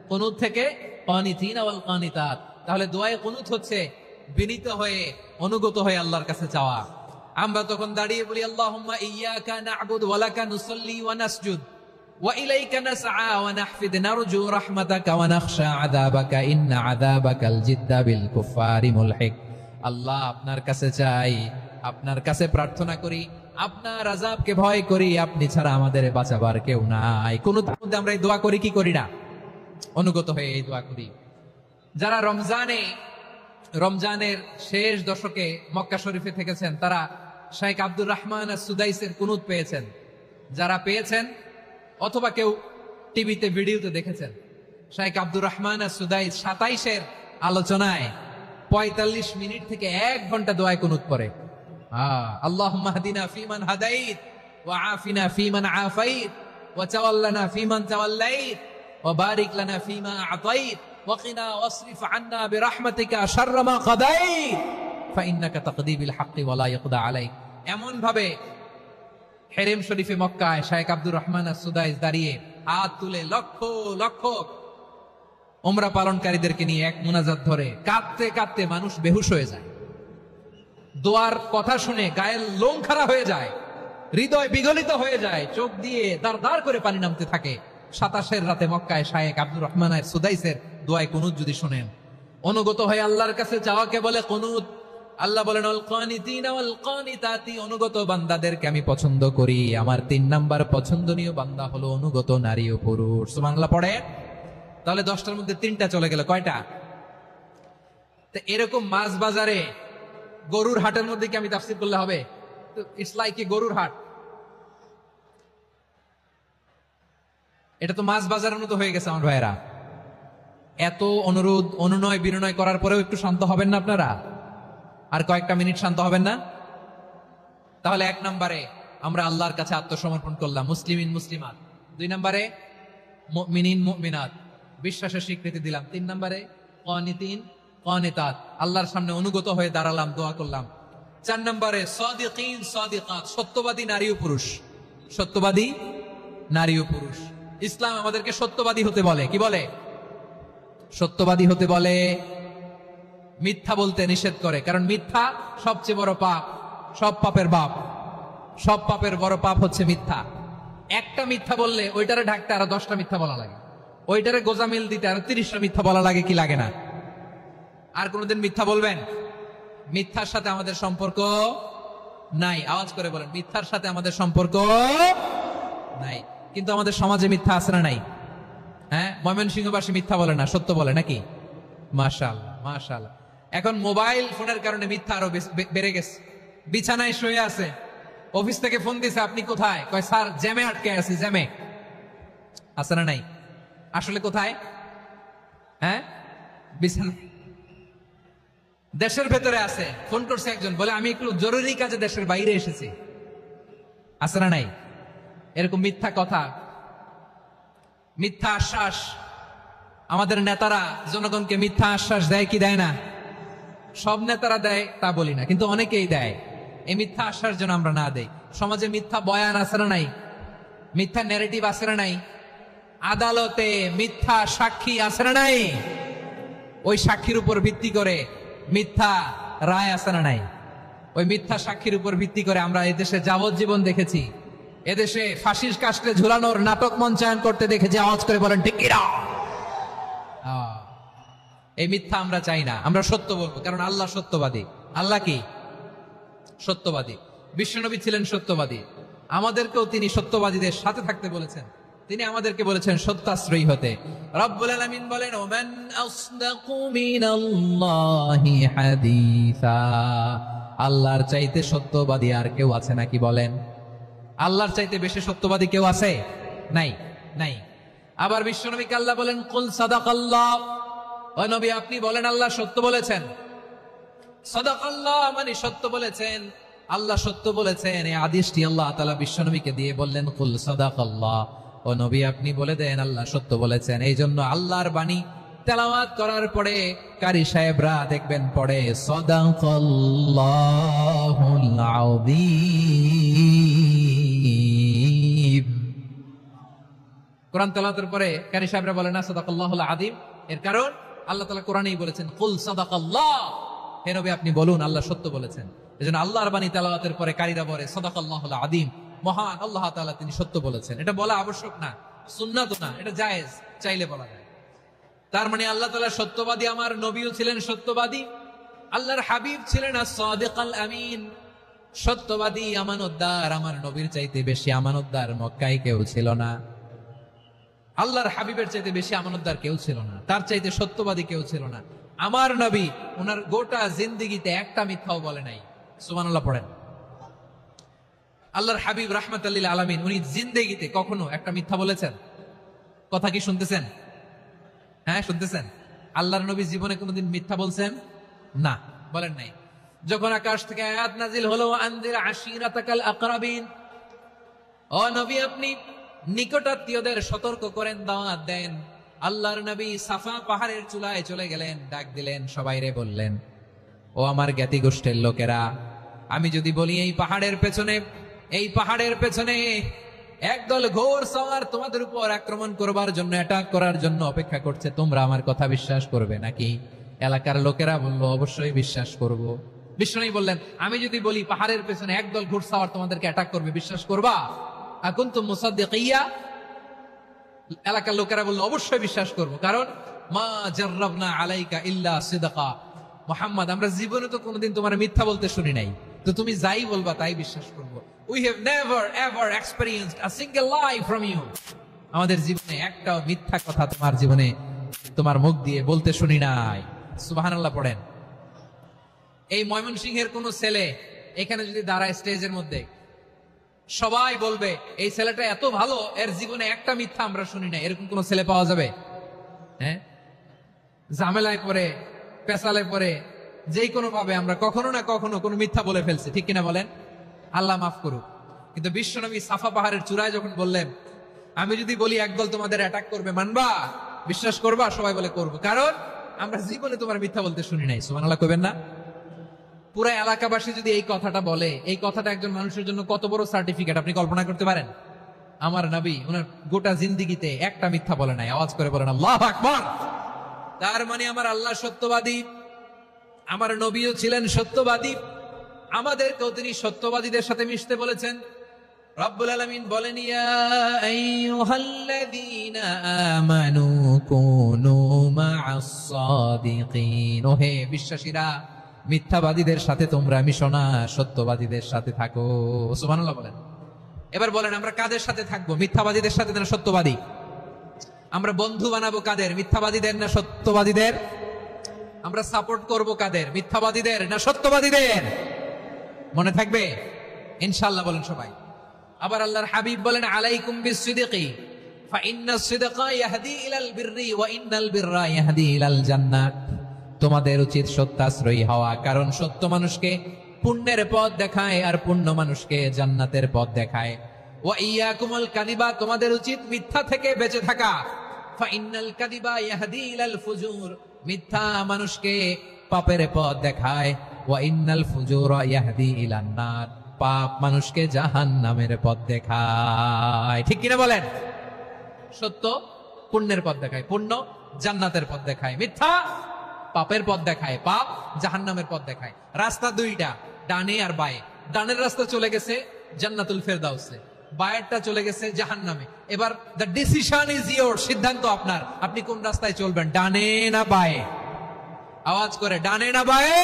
কুনুত থেকে কানিতিনা ওয়াল কানিতাত। তাহলে দোয়ায়ে কুনুত হচ্ছে বিনীত হয়ে, অনুগত হয়ে আল্লাহর কাছে চাওয়া। আমরা তখন দাঁড়িয়ে বলি, আল্লাহুম্মা ইয়্যাকা না'বুদু ওয়া লাকা নুসাল্লি ওয়া নাসজুদ ওয়া ইলাইকা নাসআ ওয়া নাহফিদ নারজু রাহমাতাকা ওয়া নাখশা আযাবাকা ইন্না আযাবাকাল জিদ্দা বিল কুফফারি মুলহিক। আল্লাহ আপনার কাছে চাই, আপনার কাছে প্রার্থনা করি, আপনার আযাবকে ভয় করি, আপনি ছাড়া আমাদের বাঁচাবার কেউ নাই। কোন মধ্যে আমরা এই দোয়া করি কি করি না? অনুগত হয়ে এই দোয়া করি। যারা রমজানের শেষ দশকে মক্কা শরীফে থেকেছেন, তারা শাইখ আব্দুর রহমান আস-সুদাইসের কুনুত পেয়েছেন। যারা পেয়েছেন অথবা কেউ টিভিতে ভিডিওতে দেখেছেন, শাইখ আব্দুর রহমান আস-সুদাইস 27-এর আলোচনায় 45 মিনিট থেকে 1 ঘন্টা দোয়ায় কুনুত পড়ে। আল্লাহুম্মা হদিনা ফিমান হাদাইত ওয়া আফিনা ফিমান আফাইত ওয়া তাওয়াল্লানা ফিমান তাওয়াল্লাইত ওয়া বারিক লানা ফিমা আতাইত ওয়া কিনা ওয়াসরিফ আন্না বিরহমাতিকা শাররা মা কাদাইত ফাইন্নাকা তাকদি বিল হাক্কি ওয়া লা ইয়াকদা আলাইক। এমন ভাবে হেরেম শরীফে মক্কায় শাইখ আব্দুর রহমান আস-সুদাইস দাঁড়িয়ে হাত তুলে লক্ষ লক্ষ উমরা পালনকারীদেরকে নিয়ে এক মুনাজাত ধরে কাঁদতে কাঁদতে মানুষ বেহুশ হয়ে যায়। দোয়ার কথা শুনে গায়ের লোম খাড়া হয়ে যায়, হৃদয় বিগলিত হয়ে যায়, চোখ দিয়ে দাঁড় দাঁড় করে পানি নামতে থাকে। 27-এর রাতে মক্কায় শাইখ আব্দুর রহমান আস-সুদাইসের দোয়ায় কুনুত যদি শুনেন, অনুগত হয়ে আল্লাহর কাছে চাওয়াকে বলে কুনুত। আল্লাহ বলেন আল কানিতিনা ওয়াল কানিতাতি, অনুগত বান্দাদেরকে আমি পছন্দ করি। আমার 3 নাম্বার পছন্দনীয় বান্দা হলো অনুগত নারী ও পুরুষ। সুবহানাল্লাহ পড়ে। তাহলে 10টার মধ্যে 3টা চলে গেল, কয়টা? তো এরকম মাছ বাজারে গরুর হাটের মধ্যে কি আমি তাফসীর করলে হবে? ইটস লাইক এ গরুর হাট। এটা তো মাছ বাজারের মতো হয়ে গেছে আমার ভাইয়েরা। এত অনুরোধ অনুনয় বিনয় করার পরেও একটু শান্ত হবেন না আপনারা? আর কয়েকটা মিনিট শান্ত হবেন না? তাহলে 1 নম্বরে আমরা আল্লাহর কাছে আত্মসমর্পণ করলাম, মুসলিমিন মুসলিমাত। 2 নম্বরে মুমিনিন মুমিনাত, বিশ্বাসের স্বীকৃতি দিলাম। 3 নম্বরে কানিতিন কানিতাত, আল্লাহর সামনে অনুগত হয়ে দাঁড়ালাম, দোয়া করলাম। 4 নম্বরে সাদিকিন সাদিকাত, সত্যবাদী নারী ও পুরুষ। সত্যবাদী নারী ও পুরুষ। ইসলাম আমাদেরকে সত্যবাদী হতে বলে। কি বলে? সত্যবাদী হতে বলে। মিথ্যা বলতে নিষেধ করে, কারণ মিথ্যা সবচেয়ে বড় পাপ, সব পাপের বাপ। সব পাপের বড় পাপ হচ্ছে মিথ্যা। একটা মিথ্যা বললে ওইটারে ঢাকতে আরো 10টা মিথ্যা বলা লাগে, ওইটারে গোজামিল দিতে আরো 30টা মিথ্যা বলা লাগে, কি লাগে না? আর কোনোদিন মিথ্যা বলবেন? মিথ্যার সাথে আমাদের সম্পর্ক নাই। আওয়াজ করে বলেন, মিথ্যার সাথে আমাদের সম্পর্ক নাই। কিন্তু আমাদের সমাজে মিথ্যা আছে না নাই? হ্যাঁ, ময়মনসিংহবাসী মিথ্যা বলে না, সত্য বলে নাকি? মাশাআল্লাহ মাশাআল্লাহ। এখন মোবাইল ফোনের কারণে মিথ্যা আরো বেড়ে গেছে। বিছানায় শুয়ে আছে, অফিস থেকে ফোন দিছে, আপনি কোথায়? কয় স্যার জ্যামে আটকে আছি। জ্যামে আছে না নাই? আসলে কোথায়? হ্যাঁ, বিছানা। দেশের ভেতরে আছে, ফোন করছে একজন, বলে আমি একটু জরুরি কাজে দেশের বাইরে এসেছি। আছে না নাই এরকম মিথ্যা কথা, মিথ্যা আশ্বাস? আমাদের নেতারা জনগণকে মিথ্যা আশ্বাস দেয় কি দেয় না? সব নেতারা দেয় তা বলি না, কিন্তু অনেকেই দেয়। এই মিথ্যা আশ্বাস যেন আমরা না দেই। সমাজে মিথ্যা বয়ান আছে না নাই? মিথ্যা ন্যারেটিভ আছে না নাই? আদালতে মিথ্যা সাক্ষী আছে না নাই? ওই সাক্ষীর উপর ভিত্তি করে মিথ্যা রায় আছে না নাই? ওই মিথ্যা সাক্ষীর উপর ভিত্তি করে আমরা এদেশে যাবজ্জীবন দেখেছি, এদেশে ফাঁসির কাস্টে ঝুলানোর নাটক মঞ্চায়ন করতে দেখেছি। আওয়াজ করে বলেন ঠিক কিনা? এই মিথ্যা আমরা চাই না, আমরা সত্য বলবো, কারণ আল্লাহ সত্যবাদী। আল্লাহ কি সত্যবাদী? বিশ্বনবী ছিলেন সত্যবাদী, আমাদেরকেও তিনি সত্যবাদীদের সাথে থাকতে বলেছেন। তিনি আমাদেরকে বলেছেন সত্যাশ্রয়ী হতে। রব্বুল আলামিন বলেন, ওমান আসদাকু মিনাল্লাহি হাদিসা। আল্লাহর চাইতে সত্যবাদী আর কেউ আছে নাকি বলেন? আল্লাহর চাইতে বেশি সত্যবাদী কেউ আছে? নাই, নাই। আবার বিশ্বনবীকে আল্লাহ বলেন, কুল সাদাকাল্লাহ। ও নবী, আপনি বলেন আল্লাহ সত্য বলেছেন। সাদাকাল্লাহ মানে সত্য বলেছেন, আল্লাহ সত্য বলেছেন। এই আদেশটি আল্লাহ তাআলা বিশ্বনবীকে দিয়ে বললেন, কুল সাদাকাল্লাহ। ও নবী, আপনি বলে দেন আল্লাহ সত্য বলেছেন। এই জন্য আল্লাহর বাণী তেলাওয়াত করার পরে কারি সাহেবরা দেখবেন পড়ে সাদাকাল্লাহুল আযীম। কোরআন তেলাওয়াতের পরে কারি সাহেবরা বলে না সাদাকাল্লাহুল আযীম, এর কারণ আল্লাহ তাআলা কোরআনেই বলেছেন কুল সাদাকাল্লাহ। হে নবী, আপনি বলুন আল্লাহ সত্য বলেছেন। এজন্য আল্লাহর বাণী তেলাওয়াতের পরে কারীরা বলে সাদাকাল্লাহুল আযীম, মহান আল্লাহ তাআলা তিনি সত্য বলেছেন। এটা বলা আবশ্যক না, সুন্নাত না, এটা জায়েজ, চাইলে বলা যায়। তার মানে আল্লাহ তাআলা সত্যবাদী, আমার নবীও ছিলেন সত্যবাদী, আল্লাহর হাবিব ছিলেন আস-সাদিকাল আমিন, সত্যবাদী, আমানতদার। আমার নবীর চাইতে বেশি আমানতদার মক্কায় কেউ ছিল না, আল্লাহর হাবিবের চাইতে বেশি আমানতদার কেউ ছিল না, তার চাইতে সত্যবাদী কেউ ছিল না। আমার নবী ওনার গোটা জিন্দেগিতে একটা মিথ্যাও বলে নাই। সুবহানাল্লাহ পড়েন। আল্লাহর হাবিব রাহমাতাল লিল আলামিন উনি জিন্দেগিতে কখনো একটা মিথ্যা বলেছেন? কথা কি শুনতেছেন? হ্যাঁ, শুনতেছেন? আল্লাহর নবী জীবনে কোনোদিন মিথ্যা বলছেন? না, বলেন নাই। যখন আকাশ থেকে আয়াত নাজিল হলো, আনজির আশিরাতাকাল আকরাবিন, ও নবী আপনি নিকটাত্মীয়দের সতর্ক করেন, দাওয়াত দেন। আল্লাহর নবী সাফা পাহাড়ের চূড়ায় চলে গেলেন, ডাক দিলেন, সবাই রে বললেন, ও আমার জ্ঞাতি গোষ্ঠীর লোকেরা, আমি যদি বলি এই পাহাড়ের পেছনে একদল ঘোর সওয়ার তোমাদের উপর আক্রমণ করবার জন্য, অ্যাটাক করার জন্য অপেক্ষা করছে, তোমরা আমার কথা বিশ্বাস করবে নাকি? এলাকার লোকেরা বলল, অবশ্যই বিশ্বাস করব। বিশ্বনবী বললেন, আমি যদি বলি পাহাড়ের পেছনে একদল ঘোর সওয়ার তোমাদেরকে অ্যাটাক করবে, বিশ্বাস করবা? আকুনতুম মুসাদ্দিকিয়া? এলাকার লোকেরা বলল, অবশ্যই বিশ্বাস করব, কারণ মা জাররাবনা আলাইকা ইল্লা সিদকা। মুহাম্মদ, আমরা জীবনে তো কোনোদিন তোমার মিথ্যা বলতে শুনি নাই, তো তুমি যাই বলবা তাই বিশ্বাস করব। We have never ever experienced a single lie from you. আমাদের জীবনে একটাও মিথ্যা কথা তোমার জীবনে, তোমার মুখ দিয়ে বলতে শুনি নাই। সুবহানাল্লাহ পড়েন। এই ময়মনসিংহের কোন ছেলে এখানে যদি দাঁড়ায় স্টেজের মধ্যে, সবাই বলবে এই ছেলেটা এত ভালো, এর জীবনে একটা মিথ্যা আমরা শুনি না। এরকম কোন ছেলে পাওয়া যাবে? হ্যাঁ, ঝামেলায় পড়ে, পেশালে পড়ে, যেই কোনো ভাবে আমরা কখনো না কখনো কোনো মিথ্যা বলে ফেলছি, ঠিক কিনা বলেন? আল্লাহ মাফ করুক। কিন্তু বিশ্বনবী সাফা পাহাড়ের চূড়ায় যখন বললেন, আমি যদি বলি একদল তোমাদের অ্যাটাক করবে, মানবা? বিশ্বাস করবা? সবাই বলে করবো, কারণ আমরা জীবনে তোমার মিথ্যা বলতে শুনি নাই। সুবহানাল্লাহ কইবেন না? পুরা এলাকাবাসী যদি এই কথাটা বলে, এই কথাটা একজন মানুষের জন্য কত বড় সার্টিফিকেট আপনি কল্পনা করতে পারেন? আমার নবী ওনার গোটা জিন্দেগিতে একটা মিথ্যা বলে নাই। আওয়াজ করে বলেন আল্লাহু আকবার। তার মানে আমার আল্লাহ সত্যবাদী, আমার নবীও ছিলেন সত্যবাদী, আমাদেরকেও তিনি সত্যবাদীদের সাথে মিশতে বলেছেন। রব্বুল আলামিন বলেন, ইয়া আইয়ুহাল্লাযীনা আমানু কুনু মা'আস সাদিকিন। ও হে বিশ্বাসীরা, মিথ্যাবাদীদের সাথে তোমরা মিশো না, সত্যবাদীদের সাথে থাকো। সুবহানাল্লাহ বলেন। এবার বলেন, আমরা কাদের সাথে থাকবো? মিথ্যাবাদীদের সাথে না সত্যবাদী? আমরা বন্ধু বানাবো কাদের? মিথ্যাবাদীদের না সত্যবাদীদের? আমরা সাপোর্ট করব কাদের? মিথ্যাবাদীদের না সত্যবাদীদের? মনে থাকবে ইনশাআল্লাহ, বলেন সবাই। আবার আল্লাহর হাবিব বলেন, আলাইকুম বিসসিদকি ফা ইন্নাস সিদকা ইয়াহদি ইলাল বিররি ওয়া ইন্নাল বিররা ইয়াহদি ইলাল জান্নাহ। তোমাদের উচিত সত্যাশ্রয়ী হওয়া, কারণ সত্য মানুষকে পুণ্যের পথ দেখায় আর পুণ্য মানুষকে জান্নাতের পথ দেখায়। ওয়া ইয়াকুমুল কাযিবা, তোমাদের উচিত মিথ্যা থেকে বেঁচে থাকা। ফা ইন্নাল কাযিবা ইয়াহদি ইলাল ফুজুর, মিথ্যা মানুষকে পাপের পথ দেখায়। ওয়া ইন্নাল ফুজুরা ইয়াহদি ইলান নার, পাপ মানুষকে জাহান্নামের পথ দেখায়। ঠিক কিনা বলেন? সত্য পুণ্যের পথ দেখায়, পুণ্য জান্নাতের পথ দেখায়, মিথ্যা পাপের পথ দেখায়, পাপ জাহান্নামের পথ দেখায়। রাস্তা দুইটা, ডানে আর বায়ে। ডানের রাস্তা চলে গেছে জান্নাতুল ফেরদাউসে, বায়েরটা চলে গেছে জাহান্নামে। এবার দ্য ডিসিশন ইজ ইয়োর, সিদ্ধান্ত আপনার, আপনি কোন রাস্তায় চলবেন, ডানে না বায়ে? আওয়াজ করে, ডানে না বায়ে?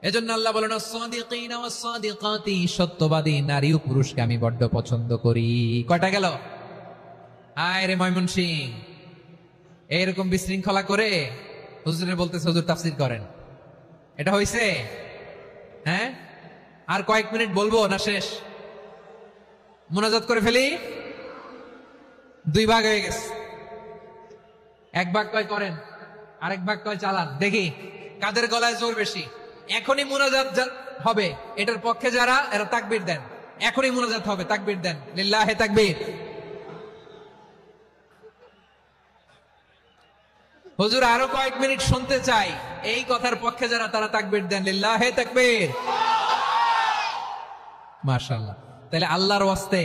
এজন্য আল্লাহ বলেন আস-সাদিকিনা ওয়াস-সাদিকাতি, সত্যবাদী নারী ও পুরুষকে আমি বড্ড পছন্দ করি। কয়টা গেল? আয় রে ময়মনসিং, এইরকম বিশৃঙ্খলা করে হুজুরে বলতেছে হুজুর তাফসীর করেন, এটা হইছে? হ্যাঁ, আর কয়েক মিনিট বলবো না শেষ? মুনাজাত করে ফেলি। দুই ভাগ হয়ে গেছে, এক ভাগ কয় করেন, আরেক ভাগ কয় চালান। দেখি কাদের গলায় জোর বেশি। এখনই মুনাজাত হবে, এটার পক্ষে যারা, এরা তাকবীর দেন। এখনই মুনাজাত হবে, তাকবীর দেন, লিল্লাহে তাকবীর। হুজুর আরো কয়েক মিনিট শুনতে চাই, এই কথার পক্ষে যারা, তারা তাকবীর দেন, লিল্লাহে তাকবীর। মাশাআল্লাহ। তাহলে আল্লাহর ওয়াস্তে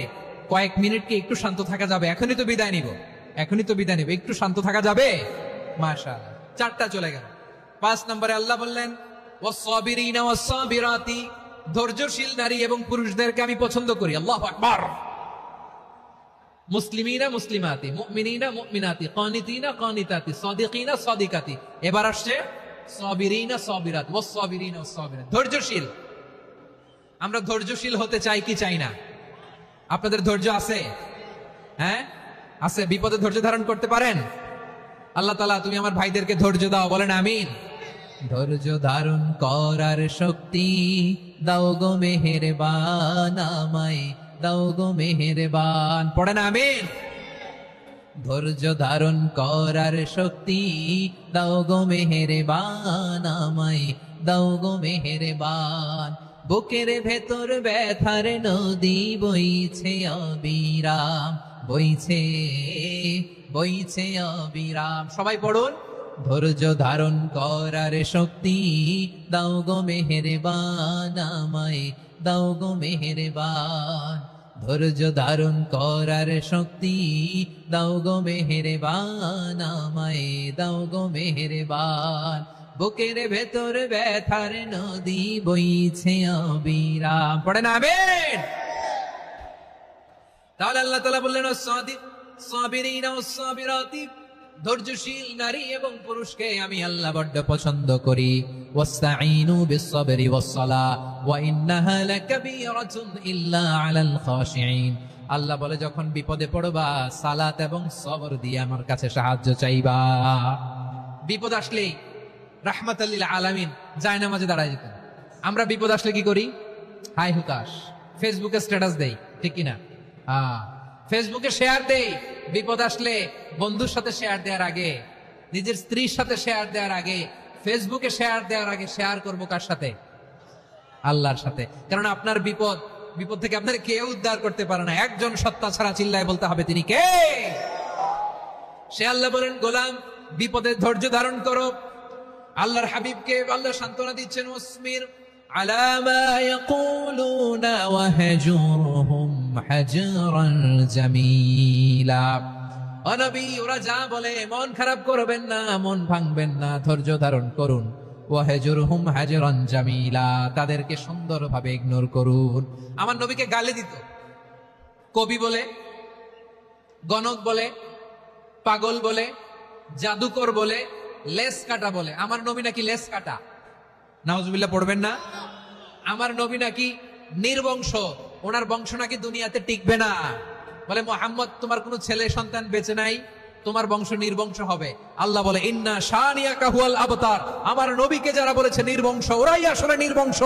কয়েক মিনিট কি একটু শান্ত থাকা যাবে? এখনই তো বিদায় নিব, এখনই তো বিদায় নিব, একটু শান্ত থাকা যাবে? মাশাআল্লাহ। চারটা চলে গেল। 5 নম্বরে আল্লাহ বললেন ওয়াস-সাবিরিনা ওয়াস-সাবিরাতি, ধৈর্যশীল নারী এবং পুরুষদেরকে আমি পছন্দ করি। আল্লাহু আকবার। মুসলিমিনা মুসলিমাতি, মুমিনিনা মুমিনাতি, কানিতিনা কানিতাতি, সাদিকিনা সাদিকাতি। এবার আসছে সাবিরিনা সাবিরাত, ওয়াস-সাবিরিনা ওয়াস-সাবিরাত, ধৈর্যশীল। আমরা ধৈর্যশীল হতে চাই কি চাই না? আপনাদের ধৈর্য আছে? হ্যাঁ আছে। বিপদে ধৈর্য ধারণ করতে পারেন? আল্লাহ তাআলা তুমি আমার ভাইদেরকে ধৈর্য দাও, বলেন আমিন। ধৈর্য ধারণ করার শক্তি দাও গো মেহেরবান, আমায় দাও গো মেহেরবান, পড়েন আমিন। ধৈর্য ধারণ করার শক্তি দাও গো মেহেরবান, আমায় দাও গো মেহেরবান। বুকের ভেতর ব্যথার নদী বইছে অবিরাম, বইছে বইছে অবিরাম। সবাই পড়ুন, ধৈর্য ধারণ করার শক্তি দাও গো মেহেরবান, আমায় দাও গো মেহেরবান। ধৈর্য ধারণ করার শক্তি দাও গো মেহেরবান, আমায় দাও গো মেহেরবান। বুকের ভেতর ব্যথার নদী বইছে অবিরাম, পড়েন আমিন। তাহলে আল্লাহ তাআলা বললেন সাবিরিনা ওয়াস-সাবিরাতি, ধৈর্যশীল নারী এবং পুরুষকে আমি আল্লাহ বড্ড পছন্দ করি। ওয়াস্তাঈনু বিস-সাবরি ওয়াস-সালাহ ওয়া ইন্নাহা লাকাবীরাতুন ইল্লা আলাল খাশিঈন। আল্লাহ বলে যখন বিপদে পড়বা সালাত এবং সবর দিয়ে আমার কাছে সাহায্য চাইবা। বিপদ আসলেই রাহমাতাল লিল আলামিন জায়নামাজে দাঁড়ায় যেতেন। আমরা বিপদ আসলে কি করি? হাই হুতাশ, ফেসবুকে স্ট্যাটাস দেই, ঠিক কিনা? ফেসবুকে শেয়ার দেই। বিপদ আসলে বন্ধুর সাথে শেয়ার দেওয়ার আগে, নিজের স্ত্রীর সাথে শেয়ার দেওয়ার আগে, ফেসবুকে শেয়ার দেওয়ার আগে শেয়ার করবো কার সাথে? আল্লাহর সাথে। কারণ আপনার বিপদ থেকে আপনার কেউ উদ্ধার করতে পারে না, একজন সত্তা ছাড়া। চিল্লায় বলতে হবে তিনি কে? সে আল্লাহ বলেন গোলাম বিপদে ধৈর্য ধারণ করো। আল্লাহর হাবিবকে আল্লাহ সান্ত্বনা দিচ্ছেন ওয়াসমির আলা মা ইয়াকুলুনা ওয়াহজুরহুম হাজরান জামিলা। ও নবী, ওরা যা বলে মন খারাপ করবেন না, মন ভাঙবেন না, ধৈর্য ধারণ করুন। ওয়াহজুরহুম হাজরান জামিলা, তাদেরকে সুন্দরভাবে ইগনোর করুন। আমার নবীকে গালি দিত কবি বলে, গণক বলে, পাগল বলে, জাদুকর বলে, লেস কাটা বলে। আমার নবী নাকি লেস কাটা, নাউজুবিল্লাহ পড়বেন না। আমার নবী নাকি নির্বংশ, ওনার বংশ নাকি দুনিয়াতে টিকবে না। বলে মুহাম্মদ তোমার কোনো ছেলে সন্তান বেঁচে নাই, তোমার বংশ নির্বংশ হবে। আল্লাহ বলে ইন্না শানিয়াকা হুয়াল আবতার। আমার নবীকে যারা বলেছে নির্বংশ, ওরাই আসলে নির্বংশ।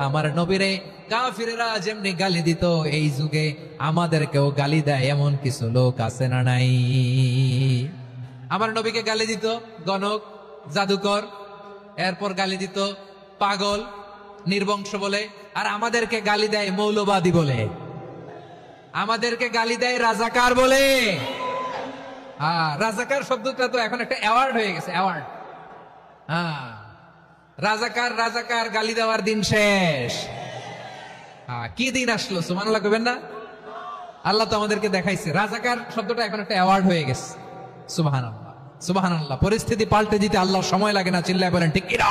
আমার নবীরে কাফিরেরা যেমনি গালি দিত, এই যুগে আমাদেরকেও গালি দেয় এমন কিছু লোক আছে না নাই? আমার নবীকে গালি দিত গণক, জাদুকর, এরপর গালি দিত পাগল, নির্বংশ বলে, আর আমাদেরকে গালি দেয় মৌলবাদী বলে, আমাদেরকে গালি দেয় রাজাকার বলে। রাজাকার শব্দটা তো এখন একটা অ্যাওয়ার্ড হয়ে গেছে, অ্যাওয়ার্ড। রাজাকার রাজাকার গালি দেওয়ার দিন শেষ। কি দিন আসলো, সুবহানাল্লাহ কইবেন না? আল্লাহ তো আমাদেরকে দেখাইছে, রাজাকার শব্দটা এখন একটা অ্যাওয়ার্ড হয়ে গেছে। সুবহানাল্লাহ, সুবহানাল্লাহ। পরিস্থিতি পাল্টে দিতে আল্লাহর সময় লাগে না, চিল্লায় বলেন ঠিক কিনা?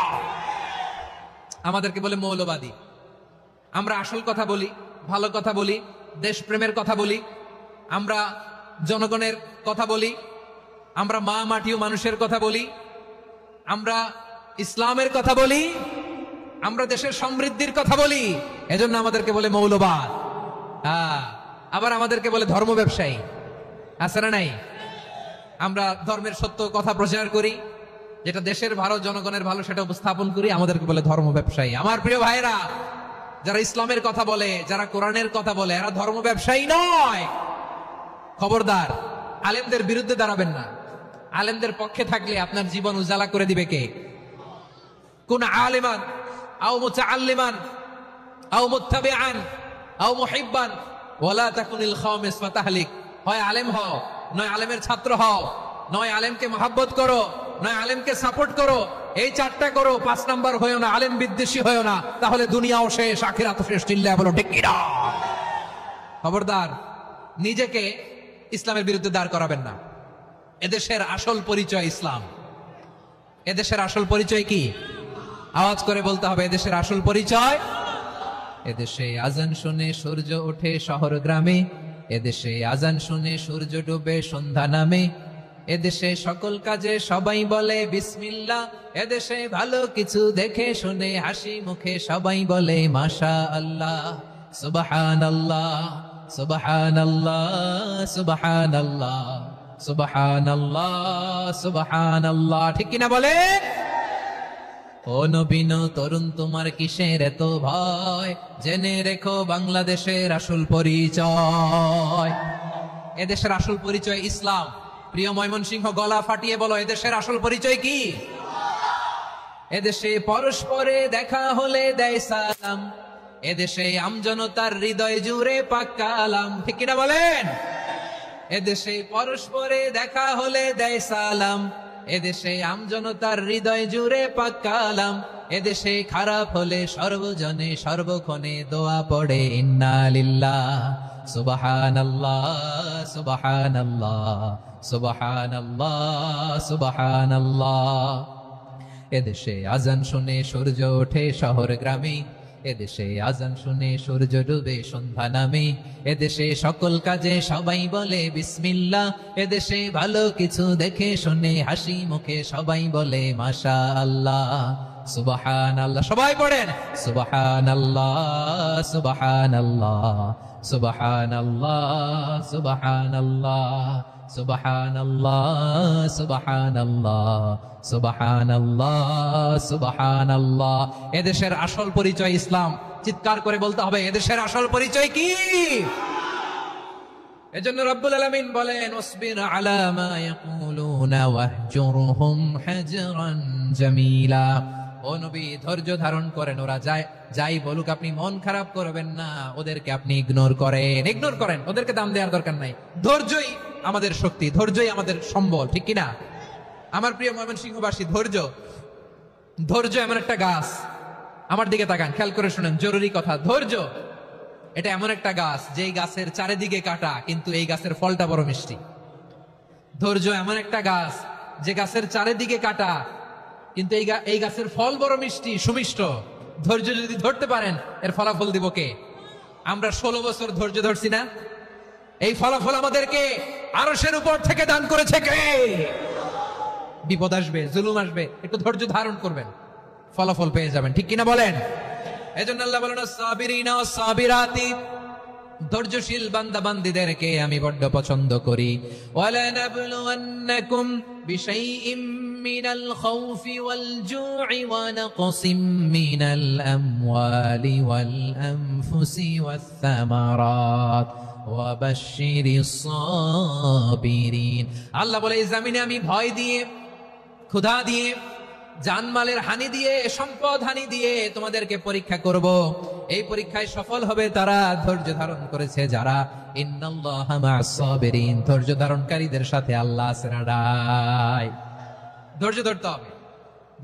আমাদেরকে বলে মৌলবাদী। আমরা আসল কথা বলি, ভালো কথা বলি, দেশপ্রেমের কথা বলি, আমরা জনগণের কথা বলি, আমরা মা মাটি ও মানুষের কথা বলি, আমরা ইসলামের কথা বলি, আমরা দেশের সমৃদ্ধির কথা বলি, এজন্য আমাদেরকে বলে মৌলবাদ। আবার আমাদেরকে বলে ধর্ম ব্যবসায়ী, আছে না নাই? আমরা ধর্মের সত্য কথা প্রচার করি, যেটা দেশের ভালো, জনগণের ভালো, সেটা উপস্থাপন করি, আমাদেরকে বলে ধর্ম ব্যবসায়ী। আমার প্রিয় ভাইরা, যারা ইসলামের কথা বলে, যারা কোরআনের কথা বলে, এরা ধর্ম ব্যবসায়ী নয়। খবরদার, আলেমদের বিরুদ্ধে দাঁড়াবেন না। আলেমদের পক্ষে থাকলে আপনার জীবন উজালা করে দিবে কে? কোন আলিমান আও মুতাআল্লিমান আও মুত্তাবিআন আও মুহিব্বান ওয়ালা তাকুনিল খামিস ফাতাহলিক। হয় আলেম হও, নয় আলেমের ছাত্র হও, নয় আলেমকে মহব্বত করো, নয় আলেমকে সাপোর্ট করো। এই চারটা করো, 5 নাম্বার হয়েও না, আলেম বিদ্বেষী হয়েও না, তাহলে দুনিয়াও শেষ, আখিরাতও শেষ। চিল্লায় বলো ঠিক কিনা? খবরদার, নিজেকে ইসলামের বিরুদ্ধে দাঁড় করাবেন না। এদেশের আসল পরিচয় ইসলাম। এদেশের আসল পরিচয় কি? আওয়াজ করে বলতে হবে, এদেশের আসল পরিচয়। এদেশে আজান শুনে সূর্য ওঠে শহর গ্রামে, এদেশে আজান শুনে সূর্য ডুবে সন্ধ্যা নামে, এদেশে সকল কাজে সবাই বলে বিসমিল্লাহ, এদেশে ভালো কিছু দেখে শুনে হাসি মুখে সবাই বলে মাশা আল্লাহ, সুবহানাল্লাহ, সুবহানাল্লাহ, সুবহানাল্লাহ, সুবহানাল্লাহ, সুবহানাল্লাহ। ঠিক কিনা বলে? ও নবীন তরুণ, তোমার কিসের এত ভয়? জেনে রেখো বাংলাদেশের আসল পরিচয়। এদেশের আসল পরিচয় ইসলাম। প্রিয় ময়মনসিংহ, গলা ফাটিয়ে বলো, এদেশের আসল পরিচয় কি? এদেশে পরস্পরে দেখা হলে দেয় সালাম, এদেশে আমজনতার হৃদয় জুড়ে পাক কালাম। ঠিক কিনা বলেন? এদেশে পরস্পরে দেখা হলে দেয় সালাম, এদেশে আমজনতার হৃদয় জুড়ে পাক কালাম, এদেশে খারাপ হলে সর্বজনে সর্বক্ষণে দোয়া পড়ে ইন্না লিল্লাহ, সুবহানাল্লাহ, সুবহানাল্লাহ, সুবহানাল্লাহ, সুবহানাল্লাহ। এদেশে আজান শুনে সূর্য ওঠে শহর গ্রামে, এদেশে আজান শুনে সূর্য ডুবে সন্ধ্যা নামে, এদেশে সকল কাজে সবাই বলে বিসমিল্লাহ, এদেশে ভালো কিছু দেখে শুনে হাসি মুখে সবাই বলে মাশা আল্লাহ, সুবহানাল্লাহ। সবাই পড়েন সুবহানাল্লাহ, সুবহানাল্লাহ, সুবহানাল্লাহ, সুবহানাল্লাহ, সুবহানাল্লাহ, সুবহানাল্লাহ, সুবহানাল্লাহ, সুবহানাল্লাহ। এদেশের আসল পরিচয় ইসলাম। চিৎকার করে বলতে হবে, এদেশের আসল পরিচয় কি? এজন্য রব্বুল আলামিন বলেন, ওয়াসবির আলা মা ইয়াকুলুনা ওয়াহজুরহুম হাজরান জামিলা। ও নবী, ধৈর্য ধারণ করেন, ওরা যাই বলুক আপনি মন খারাপ করবেন না, ওদেরকে আপনি ইগনোর করেন, ওদেরকে দাম দেওয়ার দরকার নাই। ধৈর্যই আমাদের শক্তি, ধৈর্যই আমাদের সম্বল। ঠিক কিনা? আমার প্রিয় ময়মনসিংহবাসী, ধৈর্য এমন একটা গাছ। আমার দিকে তাকান, খেয়াল করে শুনেন, জরুরি কথা। ধৈর্য এটা এমন একটা গাছ, যেই গাছের চারিদিকে কাটা, কিন্তু এই গাছের ফলটা বড় মিষ্টি। ধৈর্য এমন একটা গাছ, যে গাছের চারিদিকে কাটা, কিন্তু এই গাছের ফল বড় মিষ্টি, সুমিষ্ট। ধৈর্য যদি ধরতে পারেন, এর ফলাফল দিব কে? আমরা 16 বছর ধৈর্য ধরছি না? এই ফলাফল আমাদেরকে আরশের উপর থেকে দান করেছে কে? বিপদ আসবে, জুলুম আসবে, একটু ধৈর্য ধারণ করবেন, ফলাফল পেয়ে যাবেন। ঠিক কিনা বলেন? এজন্য আল্লাহ বলেন, সাবিরিনা ওয়াস সাবিরাতি, ধৈর্যশীল বান্দা বান্দীদেরকে আমি বড্ড পছন্দ করি। ওয়ালা নাবলুওয়ান্নাকুম বিশাইইম মিনাল খাউফি ওয়াল জু'i ওয়া নাকসিম মিনাল আমওয়ালি ওয়াল আনফুসি ওয়াস সামারাত ওয়া বাশশিরিস সাবিরিন। আল্লাহ বলে, এই জমিনে আমি ভয় দিয়ে, ক্ষুধা দিয়ে, জানমালের হানি দিয়ে, সম্পদ হানি দিয়ে তোমাদেরকে পরীক্ষা করব। এই পরীক্ষায় সফল হবে তারা ধৈর্য ধারণ করেছে যারা। ইন্নাল্লাহা মা'আস সাবিরিন, ধৈর্য ধারণকারীদের সাথে আল্লাহ আছে রাডাই। ধৈর্য ধরতে হবে,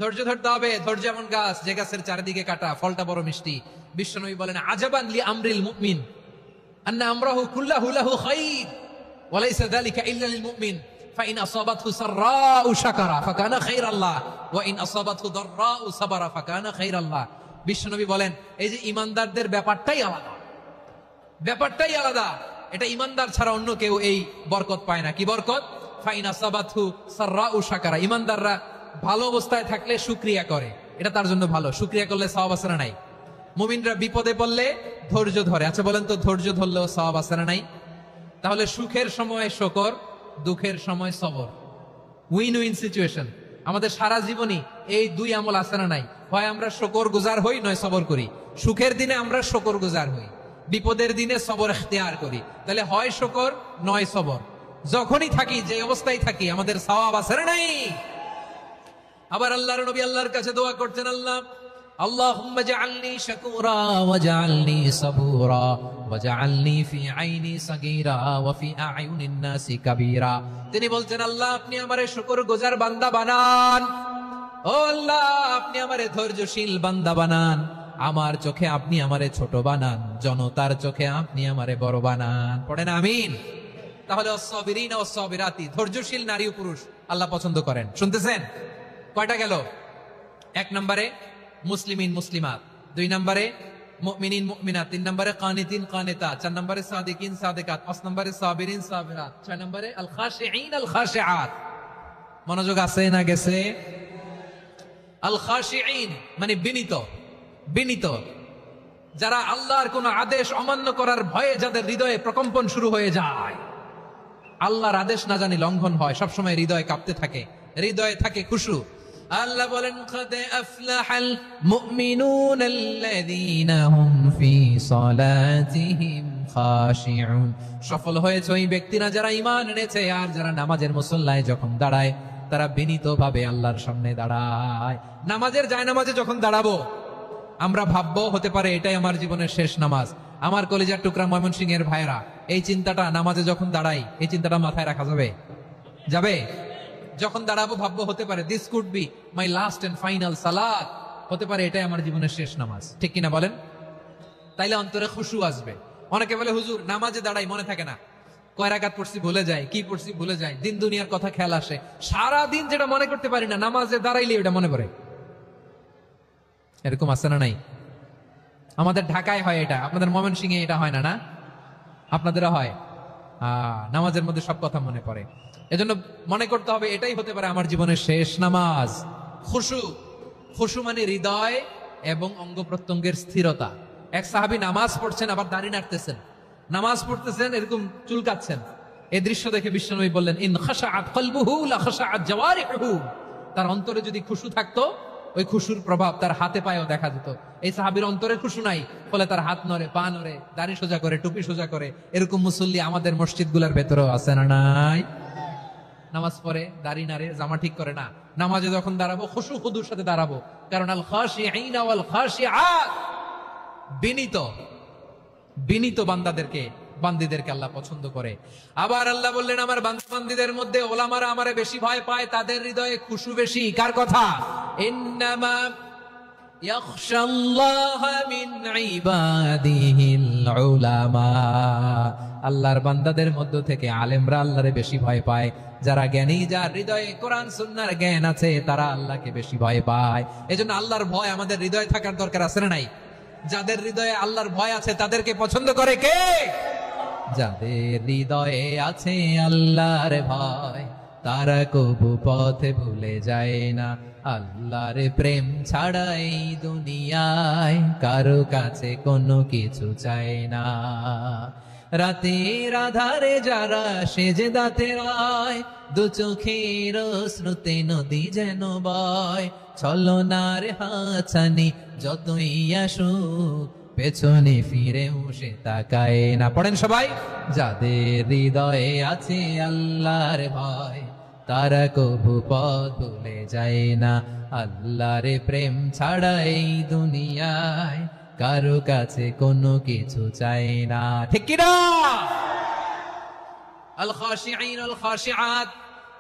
ধৈর্য ধরতে হবে। ধৈর্য এমন গাছ যে গাছের চারিদিকে কাটা, ফলটা বড় মিষ্টি। বিশ্বনবী বলেন, আজাবান লি আমরিল মুমিন আন্না আমরাহু কুল্লাহু লাহু খাইর ওয়া লাইসা যালিকা ইল্লা লিল মুমিন ফাইন আসাবাতহু সাররাউ শাকারা ফাকানা খাইরাল্লাহ ওয়া ইন আসাবাতহু দাররাউ সাবারা ফাকানা খাইরাল্লাহ। বিশ্বনবী বলেন, এই যে ঈমানদারদের ব্যাপারটাই আলাদা, ব্যাপারটাই আলাদা। এটা ঈমানদার ছাড়া অন্য কেউ এই বরকত পায় না। কি বরকত? ফাইন আসাবাতহু সাররাউ শাকারা। ঈমানদাররা ভালো অবস্থায় থাকলে শুকরিয়া করে, এটা তার জন্য ভালো। শুকরিয়া করলে সওয়াব আছে না নাই? মুমিনরা বিপদে পড়লে ধৈর্য ধরে। আচ্ছা বলেন তো, ধৈর্য ধরলেও সওয়াব আছে না নাই? তাহলে সুখের সময় শুকর, দুঃখের সময় সবর, উইন উইন সিচুয়েশন। আমাদের সারা জীবনই এই দুই আমল আছে না নাই? হয় আমরা শুকর গুজার হই, নয় সবর করি। সুখের দিনে আমরা শুকর গুজার হই, বিপদের দিনে সবর ইখতিয়ার করি। তাহলে হয় শুকর নয় সবর। যখনই থাকি, যে অবস্থায় থাকি, আমাদের সওয়াব আছে না নাই? আবার আল্লাহর নবী আল্লাহর কাছে দোয়া করতেন, আল্লাহ আল্লাহুম্মা জাআলনি শাকুরা ওয়াজআলনি সাবুরা ওয়াজআলনি ফি আইনি সাগীরা ওয়া ফি আ'য়ুনিন নাসি কাবীরা। তিনি বলছেন, আল্লাহ আপনি আমারে শুকরগুজার বান্দা বানান। ও আল্লাহ, আপনি আমারে ধৈর্যশীল বান্দা বানান। আমার চোখে আপনি আমারে ছোট বানান, জনতার চোখে আপনি আমারে বড় বানান। পড়েন আমিন। তাহলে আস-সাবিরিনা ওয়াস-সাবিরাতি, ধৈর্যশীল নারী ও পুরুষ আল্লাহ পছন্দ করেন। শুনতেছেন? কয়টা গেল? এক নম্বরে মুসলিমিন মুসলিমাত, দুই নম্বরে মুমিনিন মুমিনাত, তিন নম্বরে কানিতিন কানিতাত, চার নম্বরে সাদিকিন সাদিকাত, পাঁচ নম্বরে সাবিরিন সাবিরাত, ছয় নম্বরে আল খাশিঈন আল খাশিআত। মনোযোগ আছে না গেছে? আল খাশিঈন মানে বিনীত, বিনীত, যারা আল্লাহর কোন আদেশ অমান্য করার ভয়ে যাদের হৃদয়ে প্রকম্পন শুরু হয়ে যায়, আল্লাহর আদেশ না জানি লঙ্ঘন হয়, সবসময় হৃদয় কাঁপতে থাকে, হৃদয়ে থাকে খুশু। আল্লাহ বলেন, قد أفلح المؤمنون الذين هم في صلاتهم خاشعون। সফল হয়েছে ওই ব্যক্তিরা যারা ঈমান এনেছে আর যারা নামাজের মুসল্লায় যখন দাঁড়ায় তারা বিনীতভাবে আল্লাহর সামনে দাঁড়ায়। নামাজের জায়নামাজে যখন দাঁড়াবো আমরা ভাববো, হতে পারে এটাই আমার জীবনের শেষ নামাজ। আমার কলিজার টুকরা ময়মনসিংহের ভাইরা, এই চিন্তাটা নামাজে যখন দাঁড়াই, এই চিন্তাটা মাথায় রাখা যাবে? যাবে? যখন দাঁড়াবো ভাববো, হতে পারে this could be my last and final সালাত, হতে পারে এটাই আমার জীবনের শেষ নামাজ। ঠিক কিনা বলেন? তাইলে অন্তরে খুশু আসবে। অনেকে বলে, হুজুর নামাজে দাঁড়াই মনে থাকে না, কয় রাকাত পড়ছি ভুলে যায়, কি পড়ছি ভুলে যায়, দিন দুনিয়ার কথা খেয়াল আসে, সারা দিন যেটা মনে করতে পারি না, নামাজে দাঁড়াইলে ওটা মনে পড়ে। এরকম আছে না নাই? আমাদের ঢাকায় হয় এটা, আপনাদের ময়মনসিংহে এটা হয় না? না, আপনাদেরও হয়। নামাজের মধ্যে সব কথা মনে পড়ে। এজন্য মনে করতে হবে এটাই হতে পারে আমার জীবনের শেষ নামাজ। খুশু, খুশু মানে হৃদয় এবং অঙ্গ প্রত্যঙ্গের স্থিরতা। এক সাহাবী নামাজ পড়ছেন আবার দাড়ি নাড়তেছেন, নামাজ পড়তেছেন এরকম চুলকাচ্ছেন। এই দৃশ্য দেখে বিশ্বনবী বললেন, ইন খাশাআত কলবুহু লা খাশাআত জাওয়ারিহু। তার অন্তরে যদি খুশু থাকতো, ওই খুশুর প্রভাব তার হাতে পায়েও দেখা যেত। এই সাহাবীর অন্তরে খুশু নাই, ফলে তার হাত নড়ে, পা নড়ে, দাড়ি সোজা করে, টুপি সোজা করে। এরকম মুসল্লি আমাদের মসজিদগুলোর ভেতরেও আছে না নাই? নামাজ পড়ে, দাড়ি নাড়ে, জামা ঠিক করে না। নামাজে যখন দাঁড়াবো খুশু খুদুর সাথে দাঁড়াবো, কারণ আল খাশিঈনা ওয়াল খাশিআত, বিনীত, বিনীত বান্দাদেরকে, বান্দীদেরকে আল্লাহ পছন্দ করে। আবার আল্লাহ বললেন, আমার বান্দীদের মধ্যে ওলামারা আমারে বেশি ভয় পায়, তাদের হৃদয়ে খুশু বেশি। কার কথা? ইন্নামা ইয়াখশাল্লাহা মিন ইবাদিহিল উলামা। আল্লাহর বান্দাদের মধ্য থেকে আলেমরা আল্লাহরে বেশি ভয় পায়। যারা জ্ঞানী, যার হৃদয়ে কোরআন সুন্নাহর জ্ঞান আছে, তারা আল্লাহকে বেশি ভয় পায়। এজন্য আল্লাহর ভয় আমাদের হৃদয়ে থাকার দরকার আছে না নাই? যাদের হৃদয়ে আল্লাহর ভয় আছে তাদেরকে পছন্দ করে কে? যাদের হৃদয়ে আছে আল্লাহর ভয়, তারা কবু পথে ভুলে যায় না। আল্লাহর প্রেম ছাড়া এই দুনিয়ায় কারো কাছে কোনো কিছু চায় না। রাতের আধারে যারা সেজদাতে রয়, দু চোখের শ্রুতে নদী যেন বয়। ছলনার হাতছানি যতই আসুক, পেছনে ফিরেও সে তাকায় না। পড়েন সবাই, যাদের হৃদয়ে আছে আল্লাহর ভয়, তারা কভু পথ ভুলে যায় না। আল্লাহরে প্রেম ছাড়া এই দুনিয়ায় কারো কাছে কোনো কিছু চাই না, ঠিক কি না? আল খাশিঈন আল খাশিআত,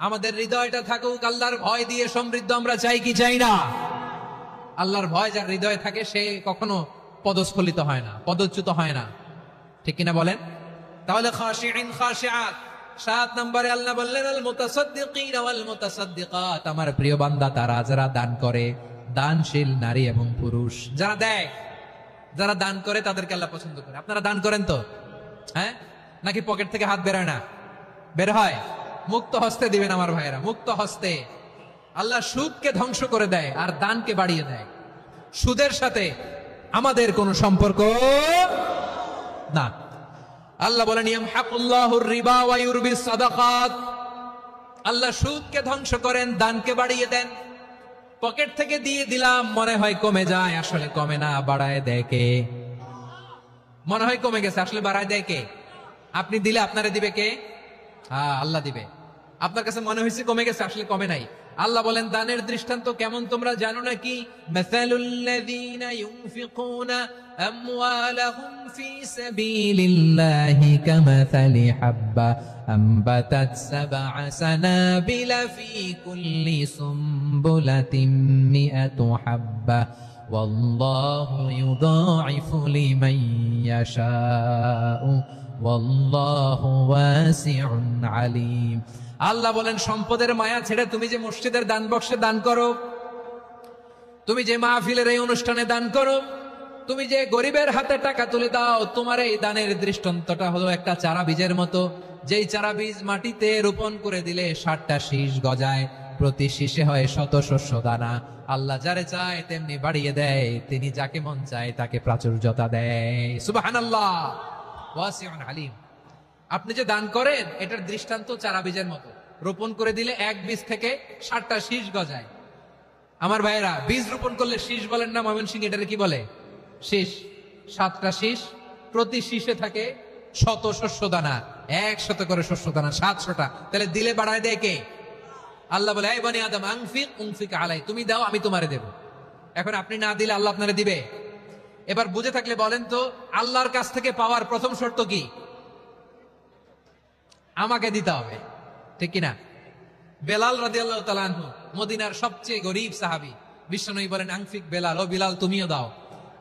আমাদের হৃদয়টা থাকুক আল্লাহর ভয় দিয়ে সমৃদ্ধ। আমরা চাই কি চাই না? আল্লাহর ভয় যার হৃদয়ে থাকে সে কখনো পদস্খলিত হয় না, পদচ্যুত হয় না, ঠিক কিনা বলেন? তাহলে খাশিঈন খাশিআত। 7 নম্বরে আল্লাহ বললেন আল মুতাসাদ্দিকিন ওয়াল মুতাসাদ্দিকাত, আমার প্রিয় বান্দা তারা যারা দান করে, দানশীল নারী এবং পুরুষ যারা দেয়, যারা দান করে তাদেরকে আল্লাহ পছন্দ করে। আপনারা দান করেন তো? হ্যাঁ, নাকি পকেট থেকে হাত বের হয় না? বের হয়। মুক্ত হস্তে দিবেন আমার ভাইয়েরা, মুক্ত হস্তে। আল্লাহ সুদকে ধ্বংস করে দেয় আর দানকে বাড়িয়ে দেয়। সুদের সাথে আমাদের কোনো সম্পর্ক না। আল্লাহ বলেন ইয়ামহাকুল্লাহুর রিবা ওয়া ইউরবিস সাদাকাত, আল্লাহ সুদকে ধ্বংস করেন, দানকে বাড়িয়ে দেন। পকেট থেকে দিয়ে দিলাম, মনে হয় কমে যায়, আসলে কমে না, বাড়ায় দেয় কে? মনে হয় কমে গেছে, আসলে বাড়ায় দেয় কে? আপনি দিলে আপনারে দিবে কে? হ্যাঁ, আল্লাহ দিবে। আপনার কাছে মনে হয়েছে কমে গেছে, আসলে কমে নাই। আল্লাহ বলেন দানের দৃষ্টান্ত কেমন তোমরা জানো নাকি? মাসালুল্লাযীনা ইউনফিকুনা আমওয়ালাহুম ফী সাবিলিল্লাহি কামাসালি হাব্বা আম্বাতাত সাবআ সানাবিলা ফী কুল্লি সুমবুলাতিন মিআতু হাব্বা ওয়াল্লাহু ইউদাঈফু লিমান ইয়াশাউ ওয়াল্লাহু ওয়াসিউন আলীম। আল্লাহ বলেন সম্পদের মায়া ছেড়ে তুমি যে মসজিদের দান বক্সে দান করো, তুমি যে মাহফিলের এই অনুষ্ঠানে দান করো, তুমি যে গরিবের হাতে টাকা তুলে দাও, তোমার এই দানের দৃষ্টান্তটা হলো একটা চারা বীজের মতো। যেই চারা বীজ মাটিতে রোপণ করে দিলে 60টা শীষ গজায়, প্রতি শীষে হয় শত শস্য দানা। আল্লাহ যারে চায় তেমনি বাড়িয়ে দেয়, তিনি যাকে মন চায় তাকে প্রাচুর্যতা দেয়। সুবহানাল্লাহ, ওয়াসিউন আলীম। আপনি যে দান করেন এটার দৃষ্টান্ত চারা বীজের মতো, রোপণ করে দিলে এক বীজ থেকে 60টা শীষ গজায়। আমার ভাইয়েরা, বীজ রোপণ করলে শীষ বলেন না? ময়মনসিংহ এটারে কি বলে? শীষ। 7টা শীষ, প্রতি শীষে থাকে শত শস্য দানা, 100 করে শস্য দানা, 700টা। তাহলে দিলে বাড়ায় দেয় কে? আল্লাহ বলে এই বনি আদম আনফিক উনফিক আলাই, তুমি দাও আমি তোমারে দেব। এখন আপনি না দিলে আল্লাহ আপনারে দিবে? এবার বুঝে থাকলে বলেন তো, আল্লাহর কাছ থেকে পাওয়ার প্রথম শর্ত কি? আমাকে দিতে হবে, ঠিক কিনা? বেলাল রাদিয়াল্লাহু তাআলা আনহু, মদিনার সবচেয়ে গরীব সাহাবী, বিশ্বনবী বলেন আনফিক বেলাল, ও বিলাল তুমিও দাও।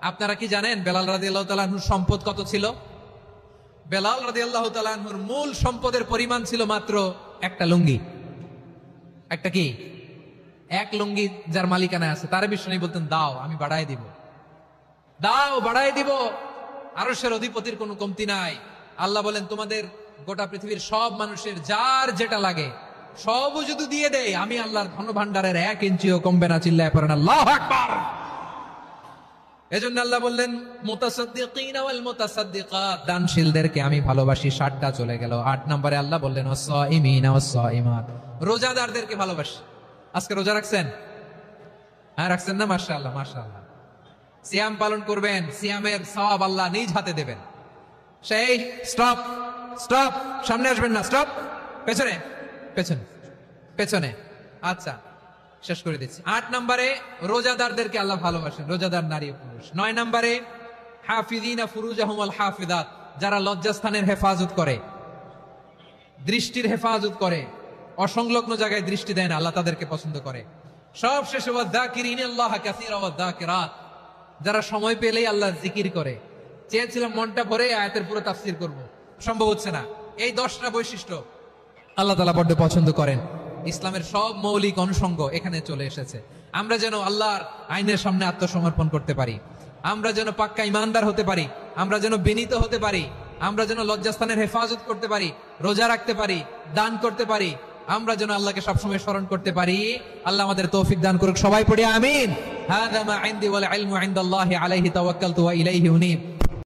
আপনারা কি জানেন বেলাল রাদিয়াল্লাহু তাআলা আনহুর সম্পদ কত ছিল? বেলাল রাদিয়াল্লাহু তাআলা আনহুর মূল সম্পদের পরিমাণ ছিল মাত্র একটা লুঙ্গি। একটা কি? এক লুঙ্গি যার মালিকানা আছে, তার বিশ্বনবী বলতেন দাও আমি বাড়ায় দিব, দাও বাড়ায় দিব। আরশের অধিপতির কোনো কমতি নাই। আল্লাহ বলেন তোমাদের গোটা পৃথিবীর সব মানুষের যার যেটা লাগে সব যদি দিয়ে দেয়, আমি আল্লাহর ধন ভান্ডারের 1 ইঞ্চিও কমবে না। চিল্লায় পড়েন আল্লাহু আকবার। এজন্য আল্লাহ বললেন মুতাসাদ্দিকিন ওয়াল মুতাসাদ্দিকাত, দানশীলদেরকে আমি ভালোবাসি। 7টা চলে গেল। 8 নম্বরে আল্লাহ বললেন ওয়াস-সাইমিনা ওয়াস-সাইমাত, রোজাদারদেরকে ভালোবাসি। আজকে রোজা রাখছেন? হ্যাঁ, রাখছেন না? মাশাআল্লাহ মাশাআল্লাহ। সিয়াম পালন করবেন, সিয়ামের সওয়াব আল্লাহ নিজ হাতে দেবেন। সেই স্টপ স্টপ, সামনে আসবেন না, স্টপ, পেছনে পেছনে পেছনে। আচ্ছা, শেষ করে দিচ্ছি। 8 নম্বরে রোজাদারদেরকে আল্লাহ ভালোবাসেন, রোজাদার নারী ও পুরুষ। 9 নম্বরে হাফিজিনা ফুরুজাহুম ওয়াল হাফিজাত, যারা লজ্জাস্থানের হেফাজত করে, দৃষ্টির হেফাজত করে, অসংলগ্ন জায়গায় দৃষ্টি দেয় না, আল্লাহ তাদেরকে পছন্দ করে। সব শেষে ওয়াযাকিরিনাল্লাহ কাসীরা ওয়াযাকিরাত, যারা সময় পেলেই আল্লাহর জিকির করে। চেয়েছিলাম মনটা ভরে আয়াতের পুরো তাফসীর করব, সম্ভব হচ্ছে না। এই 10টা বৈশিষ্ট্য আল্লাহ তাআলা বড় পছন্দ করেন। ইসলামের সব মৌলিক অনুষঙ্গ এখানে চলে এসেছে। আমরা যেন আল্লাহর আইনের সামনে আত্মসমর্পণ করতে পারি, আমরা যেন পাক্কা ইমানদার হতে পারি, আমরা যেন বিনীত হতে পারি, আমরা যেন লজ্জাস্থানের হেফাজত করতে পারি, রোজা রাখতে পারি, দান করতে পারি, আমরা যেন আল্লাহকে সবসময় স্মরণ করতে পারি। আল্লাহ আমাদের তৌফিক দান করুক। সবাই পড়ি আমিন। হাযা মা ইনদি ওয়াল ইলমু ইনদাল্লাহি আলাইহি তাওয়াক্কালতু ওয়া ইলাইহি উনীব।